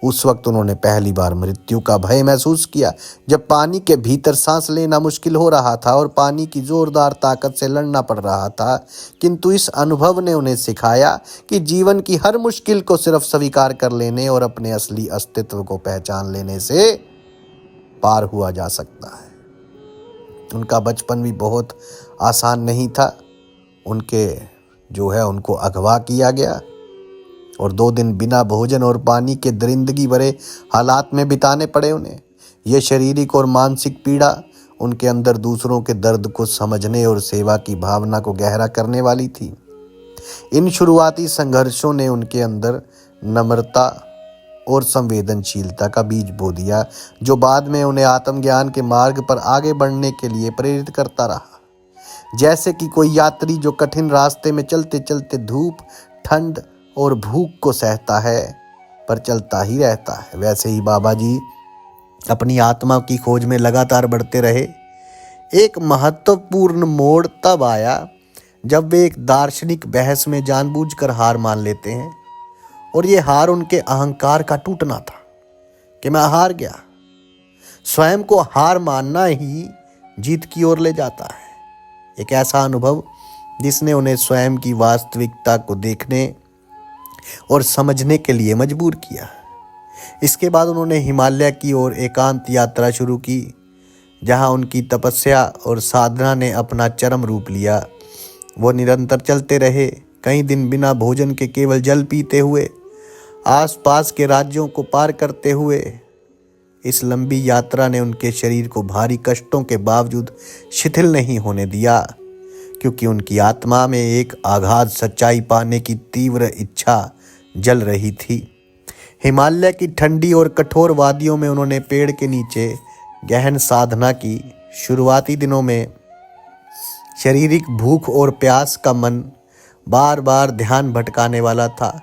[SPEAKER 1] उस वक्त उन्होंने पहली बार मृत्यु का भय महसूस किया, जब पानी के भीतर सांस लेना मुश्किल हो रहा था और पानी की जोरदार ताकत से लड़ना पड़ रहा था। किंतु इस अनुभव ने उन्हें सिखाया कि जीवन की हर मुश्किल को सिर्फ स्वीकार कर लेने और अपने असली अस्तित्व को पहचान लेने से पार हुआ जा सकता है। उनका बचपन भी बहुत आसान नहीं था। उनको अगवा किया गया और 2 दिन बिना भोजन और पानी के दरिंदगी भरे हालात में बिताने पड़े उन्हें। यह शारीरिक और मानसिक पीड़ा उनके अंदर दूसरों के दर्द को समझने और सेवा की भावना को गहरा करने वाली थी। इन शुरुआती संघर्षों ने उनके अंदर नम्रता और संवेदनशीलता का बीज बो दिया, जो बाद में उन्हें आत्मज्ञान के मार्ग पर आगे बढ़ने के लिए प्रेरित करता रहा। जैसे कि कोई यात्री जो कठिन रास्ते में चलते चलते धूप, ठंड और भूख को सहता है पर चलता ही रहता है, वैसे ही बाबा जी अपनी आत्मा की खोज में लगातार बढ़ते रहे। एक महत्वपूर्ण मोड़ तब आया जब वे एक दार्शनिक बहस में जानबूझकर हार मान लेते हैं, और ये हार उनके अहंकार का टूटना था कि मैं हार गया। स्वयं को हार मानना ही जीत की ओर ले जाता है। एक ऐसा अनुभव जिसने उन्हें स्वयं की वास्तविकता को देखने और समझने के लिए मजबूर किया। इसके बाद उन्होंने हिमालय की ओर एकांत यात्रा शुरू की, जहां उनकी तपस्या और साधना ने अपना चरम रूप लिया। वो निरंतर चलते रहे, कई दिन बिना भोजन के केवल जल पीते हुए, आसपास के राज्यों को पार करते हुए। इस लंबी यात्रा ने उनके शरीर को भारी कष्टों के बावजूद शिथिल नहीं होने दिया, क्योंकि उनकी आत्मा में एक अगाध सच्चाई पाने की तीव्र इच्छा जल रही थी। हिमालय की ठंडी और कठोर वादियों में उन्होंने पेड़ के नीचे गहन साधना की। शुरुआती दिनों में शारीरिक भूख और प्यास का मन बार बार ध्यान भटकाने वाला था,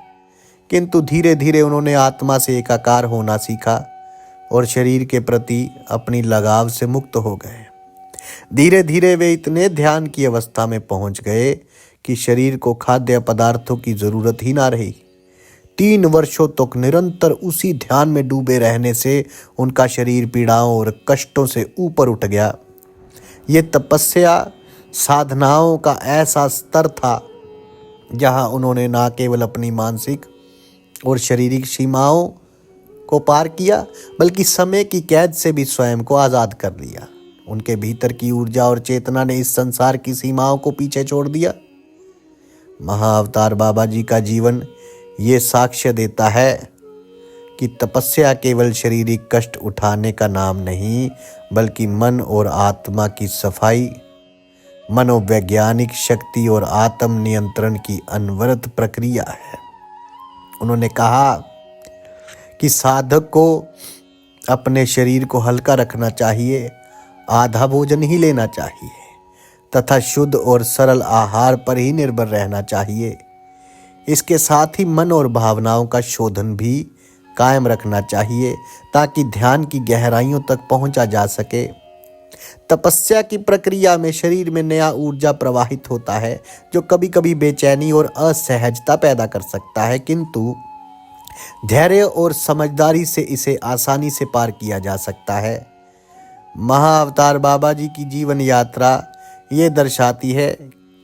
[SPEAKER 1] किंतु धीरे धीरे उन्होंने आत्मा से एकाकार होना सीखा और शरीर के प्रति अपनी लगाव से मुक्त हो गए। धीरे धीरे वे इतने ध्यान की अवस्था में पहुंच गए कि शरीर को खाद्य पदार्थों की जरूरत ही ना रही। 3 वर्षों तक निरंतर उसी ध्यान में डूबे रहने से उनका शरीर पीड़ाओं और कष्टों से ऊपर उठ गया। ये तपस्या साधनाओं का ऐसा स्तर था जहां उन्होंने न केवल अपनी मानसिक और शारीरिक सीमाओं को पार किया, बल्कि समय की कैद से भी स्वयं को आज़ाद कर लिया। उनके भीतर की ऊर्जा और चेतना ने इस संसार की सीमाओं को पीछे छोड़ दिया। महाअवतार बाबा जी का जीवन ये साक्ष्य देता है कि तपस्या केवल शारीरिक कष्ट उठाने का नाम नहीं, बल्कि मन और आत्मा की सफाई, मनोवैज्ञानिक शक्ति और आत्म नियंत्रण की अनवरत प्रक्रिया है। उन्होंने कहा कि साधक को अपने शरीर को हल्का रखना चाहिए, आधा भोजन ही लेना चाहिए तथा शुद्ध और सरल आहार पर ही निर्भर रहना चाहिए। इसके साथ ही मन और भावनाओं का शोधन भी कायम रखना चाहिए ताकि ध्यान की गहराइयों तक पहुंचा जा सके। तपस्या की प्रक्रिया में शरीर में नया ऊर्जा प्रवाहित होता है, जो कभी कभी बेचैनी और असहजता पैदा कर सकता है, किंतु धैर्य और समझदारी से इसे आसानी से पार किया जा सकता है। महाअवतार बाबा जी की जीवन यात्रा ये दर्शाती है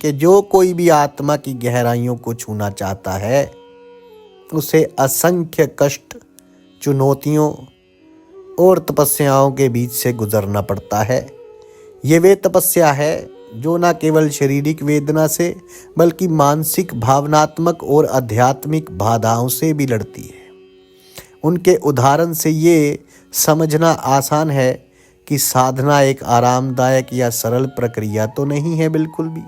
[SPEAKER 1] कि जो कोई भी आत्मा की गहराइयों को छूना चाहता है, उसे असंख्य कष्ट, चुनौतियों और तपस्याओं के बीच से गुजरना पड़ता है। ये वे तपस्या है जो न केवल शारीरिक वेदना से, बल्कि मानसिक, भावनात्मक और आध्यात्मिक बाधाओं से भी लड़ती है। उनके उदाहरण से ये समझना आसान है कि साधना एक आरामदायक या सरल प्रक्रिया तो नहीं है बिल्कुल भी,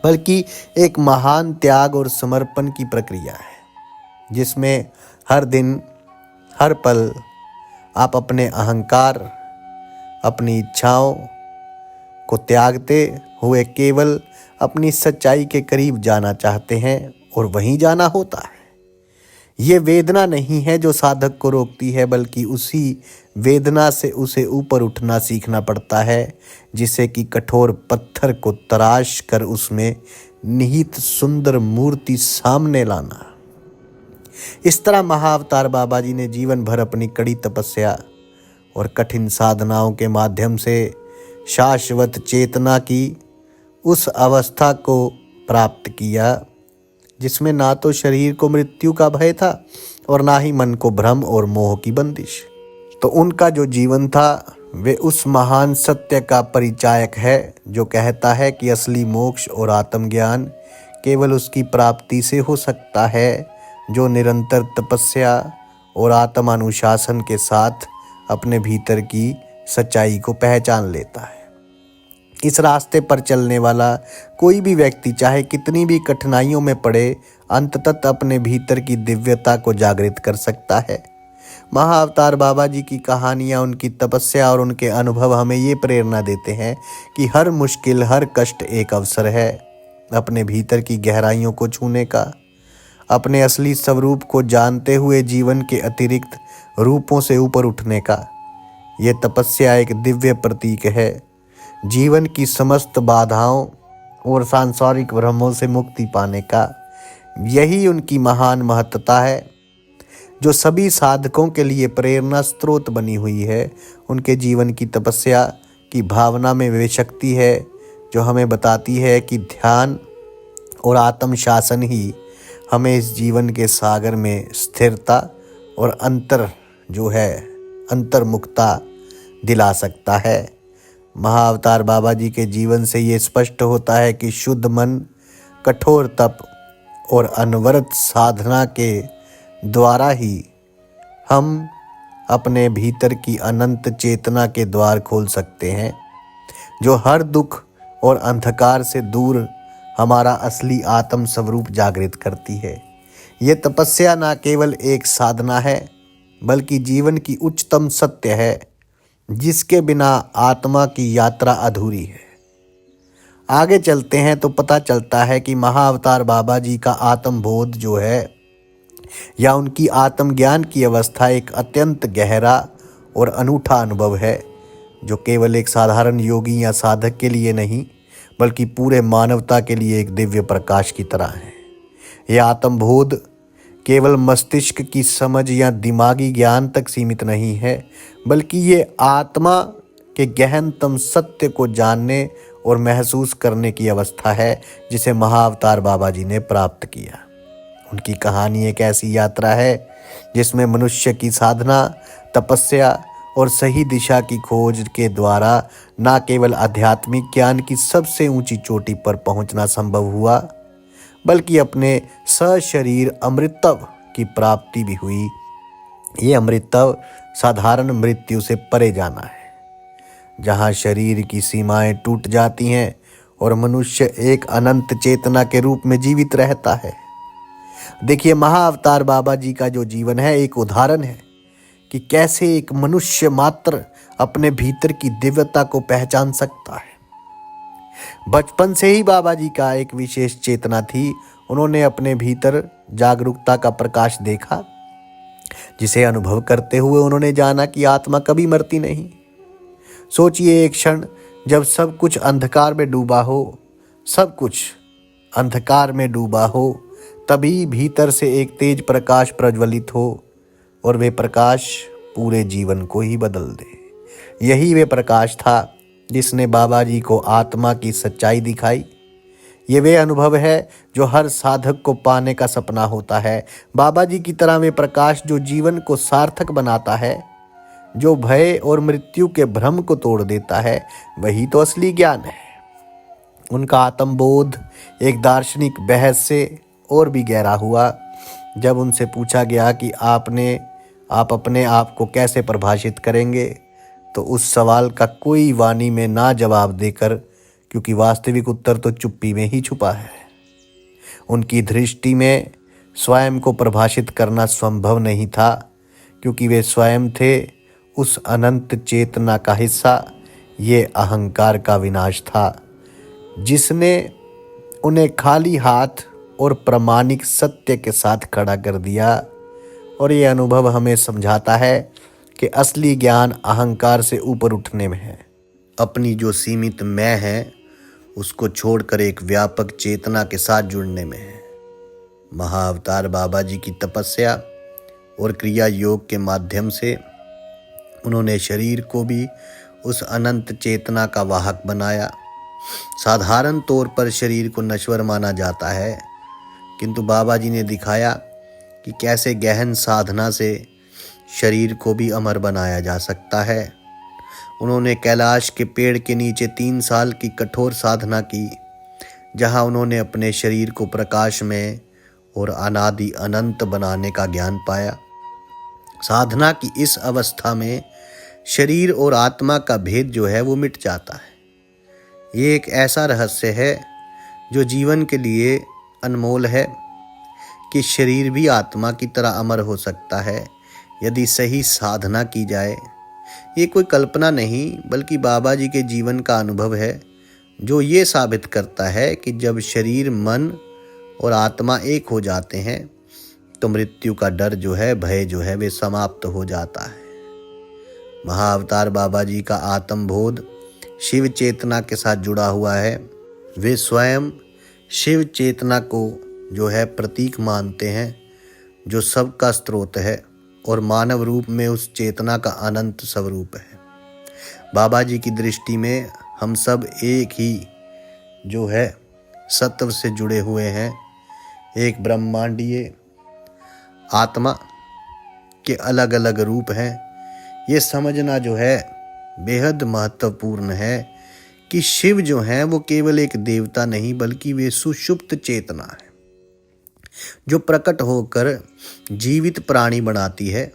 [SPEAKER 1] बल्कि एक महान त्याग और समर्पण की प्रक्रिया है, जिसमें हर दिन, हर पल आप अपने अहंकार, अपनी इच्छाओं को त्यागते हुए केवल अपनी सच्चाई के करीब जाना चाहते हैं, और वहीं जाना होता है। ये वेदना नहीं है जो साधक को रोकती है, बल्कि उसी वेदना से उसे ऊपर उठना सीखना पड़ता है, जिसे कि कठोर पत्थर को तराश कर उसमें निहित सुंदर मूर्ति सामने लाना। इस तरह महाअवतार बाबा जी ने जीवन भर अपनी कड़ी तपस्या और कठिन साधनाओं के माध्यम से शाश्वत चेतना की उस अवस्था को प्राप्त किया जिसमें ना तो शरीर को मृत्यु का भय था और ना ही मन को भ्रम और मोह की बंदिश। तो उनका जो जीवन था वे उस महान सत्य का परिचायक है जो कहता है कि असली मोक्ष और आत्मज्ञान केवल उसकी प्राप्ति से हो सकता है जो निरंतर तपस्या और आत्मानुशासन के साथ अपने भीतर की सच्चाई को पहचान लेता है। इस रास्ते पर चलने वाला कोई भी व्यक्ति चाहे कितनी भी कठिनाइयों में पड़े, अंततः अपने भीतर की दिव्यता को जागृत कर सकता है। महाअवतार बाबा जी की कहानियाँ, उनकी तपस्या और उनके अनुभव हमें ये प्रेरणा देते हैं कि हर मुश्किल, हर कष्ट एक अवसर है अपने भीतर की गहराइयों को छूने का, अपने असली स्वरूप को जानते हुए जीवन के अतिरिक्त रूपों से ऊपर उठने का। ये तपस्या एक दिव्य प्रतीक है जीवन की समस्त बाधाओं और सांसारिक भ्रमों से मुक्ति पाने का। यही उनकी महान महत्ता है जो सभी साधकों के लिए प्रेरणा स्रोत बनी हुई है। उनके जीवन की तपस्या की भावना में वे शक्ति है जो हमें बताती है कि ध्यान और आत्मशासन ही हमें इस जीवन के सागर में स्थिरता और अंतर्मुखता दिला सकता है। महाअवतार बाबा जी के जीवन से ये स्पष्ट होता है कि शुद्ध मन, कठोर तप और अनवरत साधना के द्वारा ही हम अपने भीतर की अनंत चेतना के द्वार खोल सकते हैं जो हर दुख और अंधकार से दूर हमारा असली आत्म स्वरूप जागृत करती है। ये तपस्या न केवल एक साधना है बल्कि जीवन की उच्चतम सत्य है जिसके बिना आत्मा की यात्रा अधूरी है। आगे चलते हैं तो पता चलता है कि महाअवतार बाबा जी का आत्मबोध जो है या उनकी आत्मज्ञान की अवस्था एक अत्यंत गहरा और अनूठा अनुभव है जो केवल एक साधारण योगी या साधक के लिए नहीं बल्कि पूरे मानवता के लिए एक दिव्य प्रकाश की तरह है। यह आत्मबोध केवल मस्तिष्क की समझ या दिमागी ज्ञान तक सीमित नहीं है बल्कि ये आत्मा के गहनतम सत्य को जानने और महसूस करने की अवस्था है जिसे महाअवतार बाबा जी ने प्राप्त किया। उनकी कहानी एक ऐसी यात्रा है जिसमें मनुष्य की साधना, तपस्या और सही दिशा की खोज के द्वारा न केवल आध्यात्मिक ज्ञान की सबसे ऊंची चोटी पर पहुंचना संभव हुआ बल्कि अपने सशरीर अमृतत्व की प्राप्ति भी हुई। ये अमृतत्व साधारण मृत्यु से परे जाना है जहाँ शरीर की सीमाएं टूट जाती हैं और मनुष्य एक अनंत चेतना के रूप में जीवित रहता है। देखिए, महाअवतार बाबा जी का जो जीवन है एक उदाहरण है कि कैसे एक मनुष्य मात्र अपने भीतर की दिव्यता को पहचान सकता है। बचपन से ही बाबा जी का एक विशेष चेतना थी। उन्होंने अपने भीतर जागरूकता का प्रकाश देखा जिसे अनुभव करते हुए उन्होंने जाना कि आत्मा कभी मरती नहीं। सोचिए, एक क्षण जब सब कुछ अंधकार में डूबा हो, तभी भीतर से एक तेज प्रकाश प्रज्वलित हो और वे प्रकाश पूरे जीवन को ही बदल दे। यही वे प्रकाश था जिसने बाबा जी को आत्मा की सच्चाई दिखाई। ये वे अनुभव है जो हर साधक को पाने का सपना होता है। बाबा जी की तरह वे प्रकाश जो जीवन को सार्थक बनाता है, जो भय और मृत्यु के भ्रम को तोड़ देता है, वही तो असली ज्ञान है। उनका आत्मबोध एक दार्शनिक बहस से और भी गहरा हुआ जब उनसे पूछा गया कि आप अपने आप को कैसे परिभाषित करेंगे, तो उस सवाल का कोई वाणी में ना जवाब देकर, क्योंकि वास्तविक उत्तर तो चुप्पी में ही छुपा है। उनकी दृष्टि में स्वयं को परिभाषित करना संभव नहीं था क्योंकि वे स्वयं थे उस अनंत चेतना का हिस्सा। ये अहंकार का विनाश था जिसने उन्हें खाली हाथ और प्रामाणिक सत्य के साथ खड़ा कर दिया। और ये अनुभव हमें समझाता है कि असली ज्ञान अहंकार से ऊपर उठने में है। अपनी जो सीमित मैं है उसको छोड़कर एक व्यापक चेतना के साथ जुड़ने में है। महाअवतार बाबा जी की तपस्या और क्रिया योग के माध्यम से उन्होंने शरीर को भी उस अनंत चेतना का वाहक बनाया। साधारण तौर पर शरीर को नश्वर माना जाता है, किंतु बाबा जी ने दिखाया कि कैसे गहन साधना से शरीर को भी अमर बनाया जा सकता है। उन्होंने कैलाश के पेड़ के नीचे 3 साल की कठोर साधना की, जहां उन्होंने अपने शरीर को प्रकाश में और अनादि अनंत बनाने का ज्ञान पाया। साधना की इस अवस्था में शरीर और आत्मा का भेद जो है वो मिट जाता है। ये एक ऐसा रहस्य है जो जीवन के लिए अनमोल है कि शरीर भी आत्मा की तरह अमर हो सकता है यदि सही साधना की जाए। ये कोई कल्पना नहीं बल्कि बाबा जी के जीवन का अनुभव है, जो ये साबित करता है कि जब शरीर, मन और आत्मा एक हो जाते हैं तो मृत्यु का डर जो है, भय जो है, वे समाप्त हो जाता है। महाअवतार बाबा जी का आत्मबोध शिव चेतना के साथ जुड़ा हुआ है। वे स्वयं शिव चेतना को जो है प्रतीक मानते हैं, जो सबका स्रोत है और मानव रूप में उस चेतना का अनंत स्वरूप है। बाबा जी की दृष्टि में हम सब एक ही जो है सत्व से जुड़े हुए हैं। एक ब्रह्मांडीय आत्मा के अलग अलग रूप हैं। ये समझना जो है बेहद महत्वपूर्ण है कि शिव जो हैं वो केवल एक देवता नहीं बल्कि वे सुषुप्त चेतना है जो प्रकट होकर जीवित प्राणी बनाती है।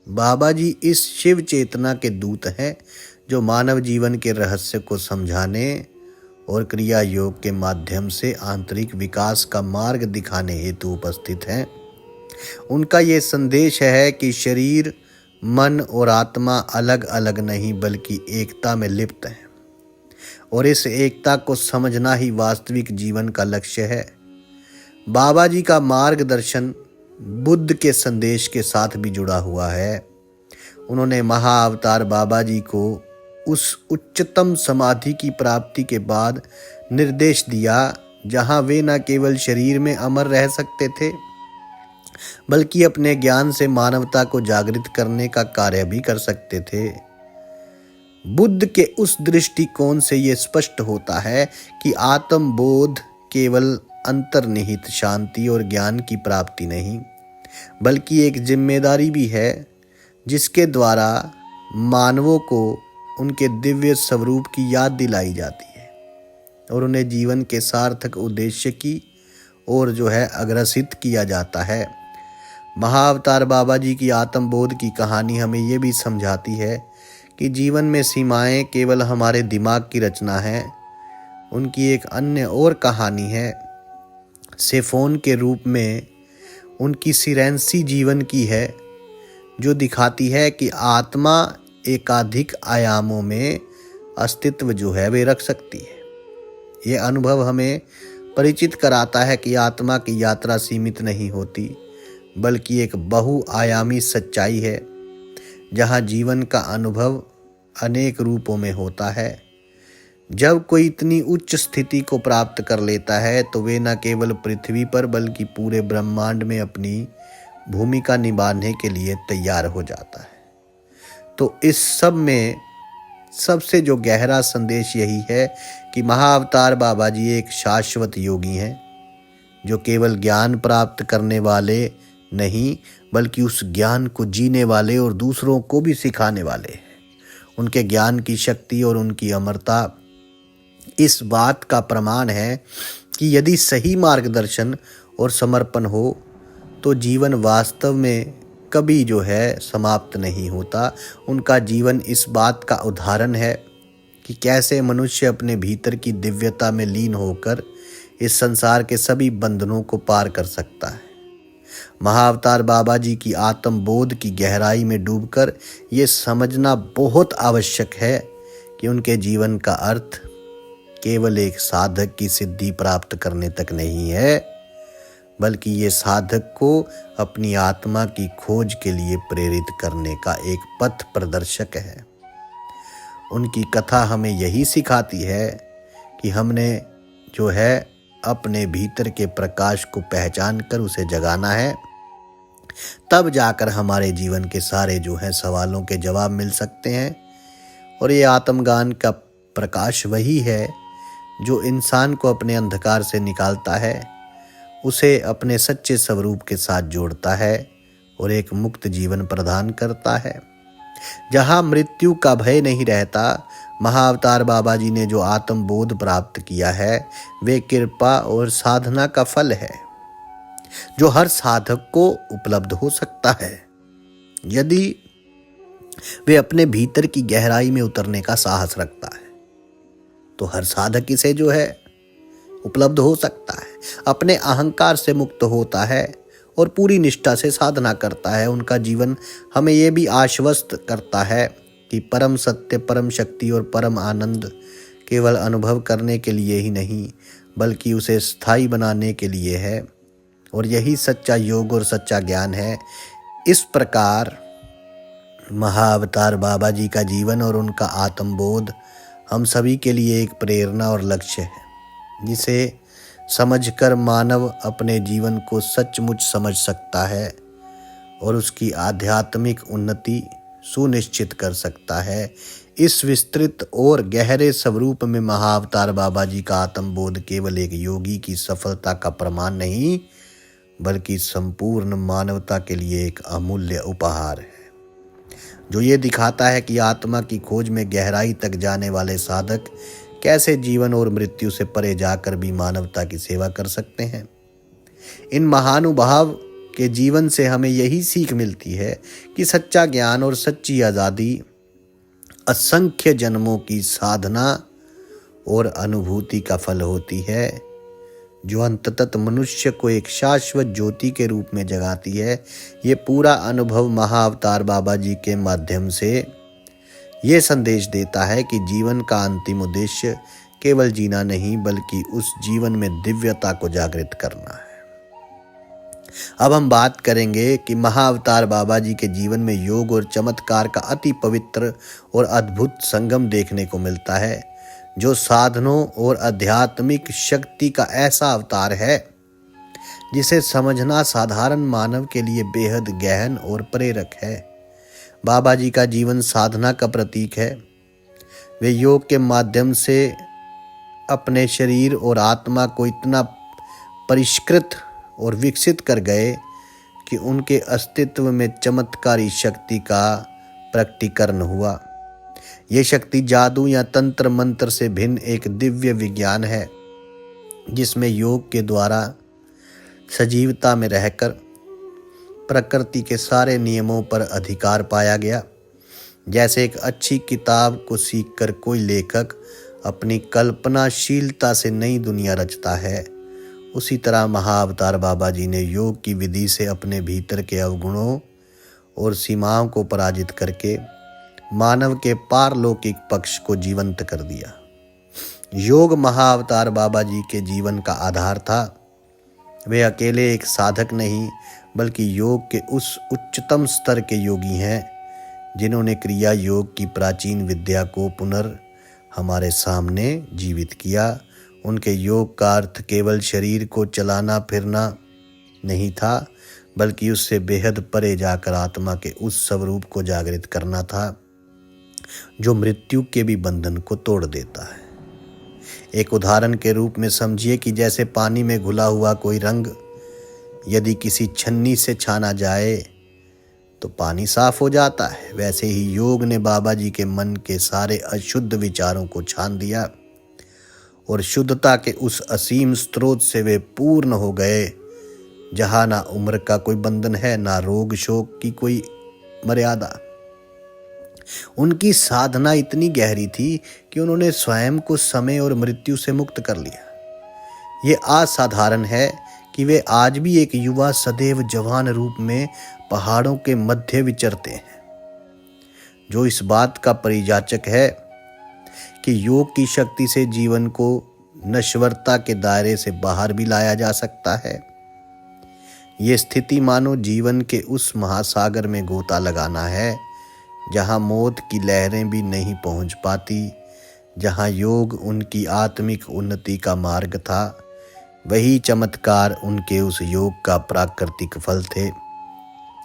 [SPEAKER 1] बाबा जी इस शिव चेतना के दूत हैं जो मानव जीवन के रहस्य को समझाने और क्रिया योग के माध्यम से आंतरिक विकास का मार्ग दिखाने हेतु उपस्थित हैं। उनका ये संदेश है कि शरीर, मन और आत्मा अलग अलग नहीं बल्कि एकता में लिप्त हैं और इस एकता को समझना ही वास्तविक जीवन का लक्ष्य है। बाबा जी का मार्गदर्शन बुद्ध के संदेश के साथ भी जुड़ा हुआ है। उन्होंने महाअवतार बाबा जी को उस उच्चतम समाधि की प्राप्ति के बाद निर्देश दिया जहां वे न केवल शरीर में अमर रह सकते थे बल्कि अपने ज्ञान से मानवता को जागृत करने का कार्य भी कर सकते थे। बुद्ध के उस दृष्टिकोण से यह स्पष्ट होता है कि आत्मबोध केवल अंतर्निहित शांति और ज्ञान की प्राप्ति नहीं बल्कि एक जिम्मेदारी भी है, जिसके द्वारा मानवों को उनके दिव्य स्वरूप की याद दिलाई जाती है और उन्हें जीवन के सार्थक उद्देश्य की ओर जो है अग्रसित किया जाता है। महाअवतार बाबा जी की आत्मबोध की कहानी हमें ये भी समझाती है कि जीवन में सीमाएं केवल हमारे दिमाग की रचना है। उनकी एक अन्य और कहानी है, सेफोन के रूप में उनकी सिरेंसी जीवन की है, जो दिखाती है कि आत्मा एकाधिक आयामों में अस्तित्व जो है वे रख सकती है। ये अनुभव हमें परिचित कराता है कि आत्मा की यात्रा सीमित नहीं होती बल्कि एक बहुआयामी सच्चाई है, जहाँ जीवन का अनुभव अनेक रूपों में होता है। जब कोई इतनी उच्च स्थिति को प्राप्त कर लेता है तो वे न केवल पृथ्वी पर बल्कि पूरे ब्रह्मांड में अपनी भूमिका निभाने के लिए तैयार हो जाता है। तो इस सब में सबसे जो गहरा संदेश यही है कि महाअवतार बाबा जी एक शाश्वत योगी हैं, जो केवल ज्ञान प्राप्त करने वाले नहीं बल्कि उस ज्ञान को जीने वाले और दूसरों को भी सिखाने वाले हैं। उनके ज्ञान की शक्ति और उनकी अमरता इस बात का प्रमाण है कि यदि सही मार्गदर्शन और समर्पण हो तो जीवन वास्तव में कभी जो है समाप्त नहीं होता। उनका जीवन इस बात का उदाहरण है कि कैसे मनुष्य अपने भीतर की दिव्यता में लीन होकर इस संसार के सभी बंधनों को पार कर सकता है। महाअवतार बाबा जी की आत्मबोध की गहराई में डूबकर ये समझना बहुत आवश्यक है कि उनके जीवन का अर्थ केवल एक साधक की सिद्धि प्राप्त करने तक नहीं है बल्कि ये साधक को अपनी आत्मा की खोज के लिए प्रेरित करने का एक पथ प्रदर्शक है। उनकी कथा हमें यही सिखाती है कि हमने जो है अपने भीतर के प्रकाश को पहचान कर उसे जगाना है। तब जाकर हमारे जीवन के सारे जो हैं सवालों के जवाब मिल सकते हैं। और ये आत्मज्ञान का प्रकाश वही है जो इंसान को अपने अंधकार से निकालता है, उसे अपने सच्चे स्वरूप के साथ जोड़ता है और एक मुक्त जीवन प्रदान करता है जहाँ मृत्यु का भय नहीं रहता। महाअवतार बाबा जी ने जो आत्मबोध प्राप्त किया है वे कृपा और साधना का फल है जो हर साधक को उपलब्ध हो सकता है यदि वे अपने भीतर की गहराई में उतरने का साहस रखता है। तो हर साधक इसे जो है उपलब्ध हो सकता है, अपने अहंकार से मुक्त होता है और पूरी निष्ठा से साधना करता है। उनका जीवन हमें यह भी आश्वस्त करता है कि परम सत्य, परम शक्ति और परम आनंद केवल अनुभव करने के लिए ही नहीं बल्कि उसे स्थायी बनाने के लिए है, और यही सच्चा योग और सच्चा ज्ञान है। इस प्रकार महाअवतार बाबा जी का जीवन और उनका आत्मबोध हम सभी के लिए एक प्रेरणा और लक्ष्य है जिसे समझकर मानव अपने जीवन को सचमुच समझ सकता है और उसकी आध्यात्मिक उन्नति सुनिश्चित कर सकता है। इस विस्तृत और गहरे स्वरूप में महाअवतार बाबा जी का आत्मबोध केवल एक योगी की सफलता का प्रमाण नहीं बल्कि संपूर्ण मानवता के लिए एक अमूल्य उपहार है जो ये दिखाता है कि आत्मा की खोज में गहराई तक जाने वाले साधक कैसे जीवन और मृत्यु से परे जाकर भी मानवता की सेवा कर सकते हैं। इन महानुभाव के जीवन से हमें यही सीख मिलती है कि सच्चा ज्ञान और सच्ची आज़ादी असंख्य जन्मों की साधना और अनुभूति का फल होती है जो अंततः मनुष्य को एक शाश्वत ज्योति के रूप में जगाती है। ये पूरा अनुभव महाअवतार बाबा जी के माध्यम से ये संदेश देता है कि जीवन का अंतिम उद्देश्य केवल जीना नहीं बल्कि उस जीवन में दिव्यता को जागृत करना है। अब हम बात करेंगे कि महाअवतार बाबा जी के जीवन में योग और चमत्कार का अति पवित्र और अद्भुत संगम देखने को मिलता है जो साधनों और आध्यात्मिक शक्ति का ऐसा अवतार है जिसे समझना साधारण मानव के लिए बेहद गहन और प्रेरक है। बाबा जी का जीवन साधना का प्रतीक है। वे योग के माध्यम से अपने शरीर और आत्मा को इतना परिष्कृत और विकसित कर गए कि उनके अस्तित्व में चमत्कारी शक्ति का प्रकटीकरण हुआ। ये शक्ति जादू या तंत्र मंत्र से भिन्न एक दिव्य विज्ञान है जिसमें योग के द्वारा सजीवता में रहकर प्रकृति के सारे नियमों पर अधिकार पाया गया। जैसे एक अच्छी किताब को सीखकर कोई लेखक अपनी कल्पनाशीलता से नई दुनिया रचता है, उसी तरह महाअवतार बाबा जी ने योग की विधि से अपने भीतर के अवगुणों और सीमाओं को पराजित करके मानव के पारलौकिक पक्ष को जीवंत कर दिया। योग महाअवतार बाबा जी के जीवन का आधार था। वे अकेले एक साधक नहीं बल्कि योग के उस उच्चतम स्तर के योगी हैं जिन्होंने क्रिया योग की प्राचीन विद्या को पुनर् हमारे सामने जीवित किया। उनके योग का अर्थ केवल शरीर को चलाना फिरना नहीं था बल्कि उससे बेहद परे जाकर आत्मा के उस स्वरूप को जागृत करना था जो मृत्यु के भी बंधन को तोड़ देता है। एक उदाहरण के रूप में समझिए कि जैसे पानी में घुला हुआ कोई रंग यदि किसी छन्नी से छाना जाए तो पानी साफ हो जाता है, वैसे ही योग ने बाबा जी के मन के सारे अशुद्ध विचारों को छान दिया और शुद्धता के उस असीम स्रोत से वे पूर्ण हो गए जहाँ ना उम्र का कोई बंधन है, ना रोग शोक की कोई मर्यादा। उनकी साधना इतनी गहरी थी कि उन्होंने स्वयं को समय और मृत्यु से मुक्त कर लिया। ये असाधारण है कि वे आज भी एक युवा सदैव जवान रूप में पहाड़ों के मध्य विचरते हैं, जो इस बात का परिचायक है कि योग की शक्ति से जीवन को नश्वरता के दायरे से बाहर भी लाया जा सकता है। ये स्थिति मानो जीवन के उस महासागर में गोता लगाना है जहाँ मौत की लहरें भी नहीं पहुँच पाती, जहाँ योग उनकी आत्मिक उन्नति का मार्ग था। वही चमत्कार उनके उस योग का प्राकृतिक फल थे।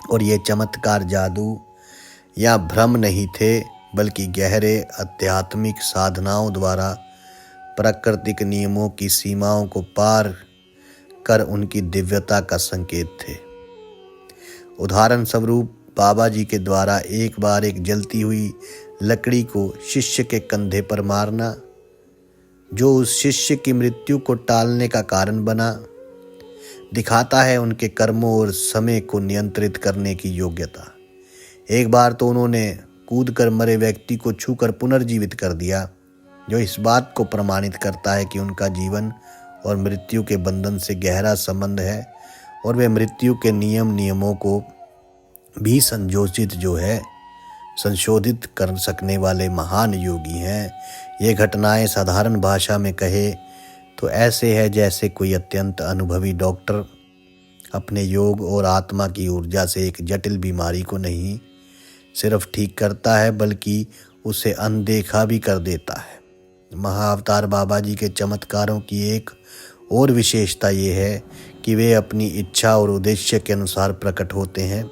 [SPEAKER 1] और ये चमत्कार जादू या भ्रम नहीं थे, बल्कि गहरे आध्यात्मिक साधनाओं द्वारा प्राकृतिक नियमों की सीमाओं को पार कर उनकी दिव्यता का संकेत थे। उदाहरण स्वरूप बाबा जी के द्वारा एक बार एक जलती हुई लकड़ी को शिष्य के कंधे पर मारना, जो उस शिष्य की मृत्यु को टालने का कारण बना, दिखाता है उनके कर्मों और समय को नियंत्रित करने की योग्यता। एक बार तो उन्होंने कूदकर मरे व्यक्ति को छूकर पुनर्जीवित कर दिया, जो इस बात को प्रमाणित करता है कि उनका जीवन और मृत्यु के बंधन से गहरा संबंध है और वे मृत्यु के नियमों को भी संशोधित कर सकने वाले महान योगी हैं। ये घटनाएं साधारण भाषा में कहे तो ऐसे है जैसे कोई अत्यंत अनुभवी डॉक्टर अपने योग और आत्मा की ऊर्जा से एक जटिल बीमारी को नहीं सिर्फ ठीक करता है, बल्कि उसे अनदेखा भी कर देता है। महाअवतार बाबा जी के चमत्कारों की एक और विशेषता ये है कि वे अपनी इच्छा और उद्देश्य के अनुसार प्रकट होते हैं।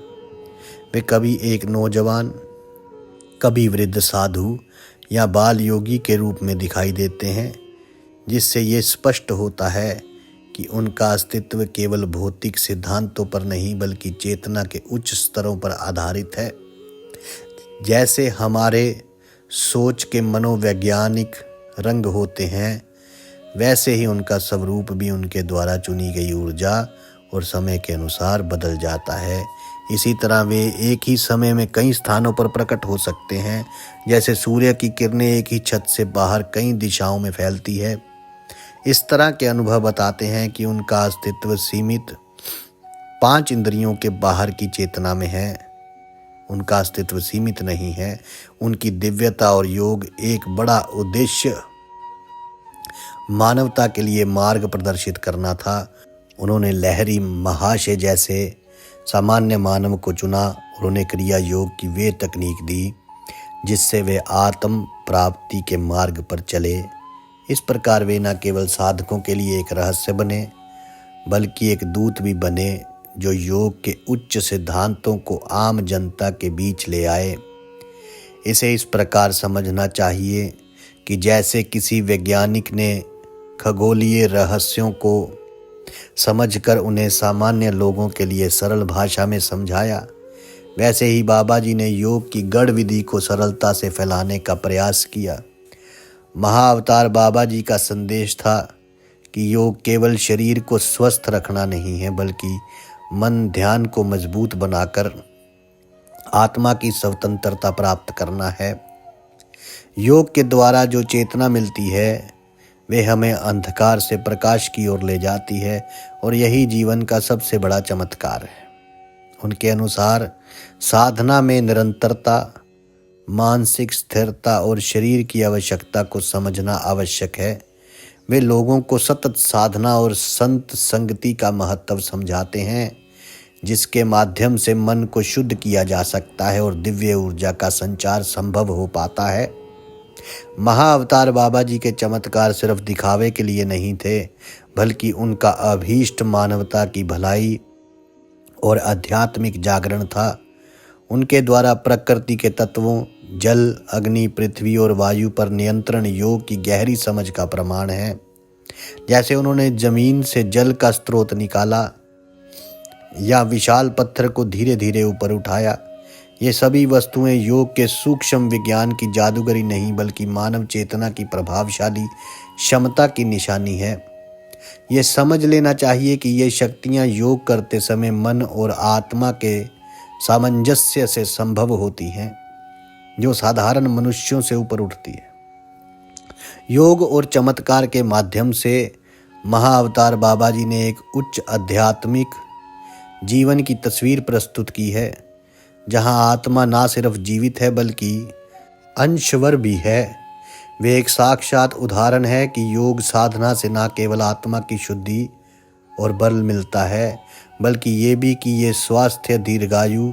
[SPEAKER 1] वे कभी एक नौजवान, कभी वृद्ध साधु या बाल योगी के रूप में दिखाई देते हैं, जिससे ये स्पष्ट होता है कि उनका अस्तित्व केवल भौतिक सिद्धांतों पर नहीं बल्कि चेतना के उच्च स्तरों पर आधारित है। जैसे हमारे सोच के मनोवैज्ञानिक रंग होते हैं, वैसे ही उनका स्वरूप भी उनके द्वारा चुनी गई ऊर्जा और समय के अनुसार बदल जाता है। इसी तरह वे एक ही समय में कई स्थानों पर प्रकट हो सकते हैं, जैसे सूर्य की किरणें एक ही छत से बाहर कई दिशाओं में फैलती है। इस तरह के अनुभव बताते हैं कि उनका अस्तित्व सीमित 5 इंद्रियों के बाहर की चेतना में है। उनका अस्तित्व सीमित नहीं है। उनकी दिव्यता और योग एक बड़ा उद्देश्य मानवता के लिए मार्ग प्रदर्शित करना था। उन्होंने लहरी महाशय जैसे सामान्य मानव को चुना और उन्हें क्रिया योग की वे तकनीक दी जिससे वे आत्म प्राप्ति के मार्ग पर चले। इस प्रकार वे न केवल साधकों के लिए एक रहस्य बने, बल्कि एक दूत भी बने जो योग के उच्च सिद्धांतों को आम जनता के बीच ले आए। इसे इस प्रकार समझना चाहिए कि जैसे किसी वैज्ञानिक ने खगोलीय रहस्यों को समझकर उन्हें सामान्य लोगों के लिए सरल भाषा में समझाया, वैसे ही बाबा जी ने योग की गढ़ विधि को सरलता से फैलाने का प्रयास किया। महाअवतार बाबा जी का संदेश था कि योग केवल शरीर को स्वस्थ रखना नहीं है, बल्कि मन ध्यान को मजबूत बनाकर आत्मा की स्वतंत्रता प्राप्त करना है। योग के द्वारा जो चेतना मिलती है वे हमें अंधकार से प्रकाश की ओर ले जाती है और यही जीवन का सबसे बड़ा चमत्कार है। उनके अनुसार साधना में निरंतरता, मानसिक स्थिरता और शरीर की आवश्यकता को समझना आवश्यक है। वे लोगों को सतत साधना और संत संगति का महत्व समझाते हैं, जिसके माध्यम से मन को शुद्ध किया जा सकता है और दिव्य ऊर्जा का संचार संभव हो पाता है। महाअवतार बाबा जी के चमत्कार सिर्फ दिखावे के लिए नहीं थे, बल्कि उनका अभीष्ट मानवता की भलाई और आध्यात्मिक जागरण था। उनके द्वारा प्रकृति के तत्वों जल, अग्नि, पृथ्वी और वायु पर नियंत्रण योग की गहरी समझ का प्रमाण है। जैसे उन्होंने जमीन से जल का स्रोत निकाला या विशाल पत्थर को धीरे धीरे ऊपर उठाया, ये सभी वस्तुएं योग के सूक्ष्म विज्ञान की जादूगरी नहीं बल्कि मानव चेतना की प्रभावशाली क्षमता की निशानी है। ये समझ लेना चाहिए कि ये शक्तियां योग करते समय मन और आत्मा के सामंजस्य से संभव होती हैं, जो साधारण मनुष्यों से ऊपर उठती है। योग और चमत्कार के माध्यम से महाअवतार बाबा जी ने एक उच्च आध्यात्मिक जीवन की तस्वीर प्रस्तुत की है, जहां आत्मा ना सिर्फ जीवित है बल्कि अंशवर भी है। वे एक साक्षात उदाहरण है कि योग साधना से ना केवल आत्मा की शुद्धि और बल मिलता है, बल्कि ये भी कि ये स्वास्थ्य, दीर्घायु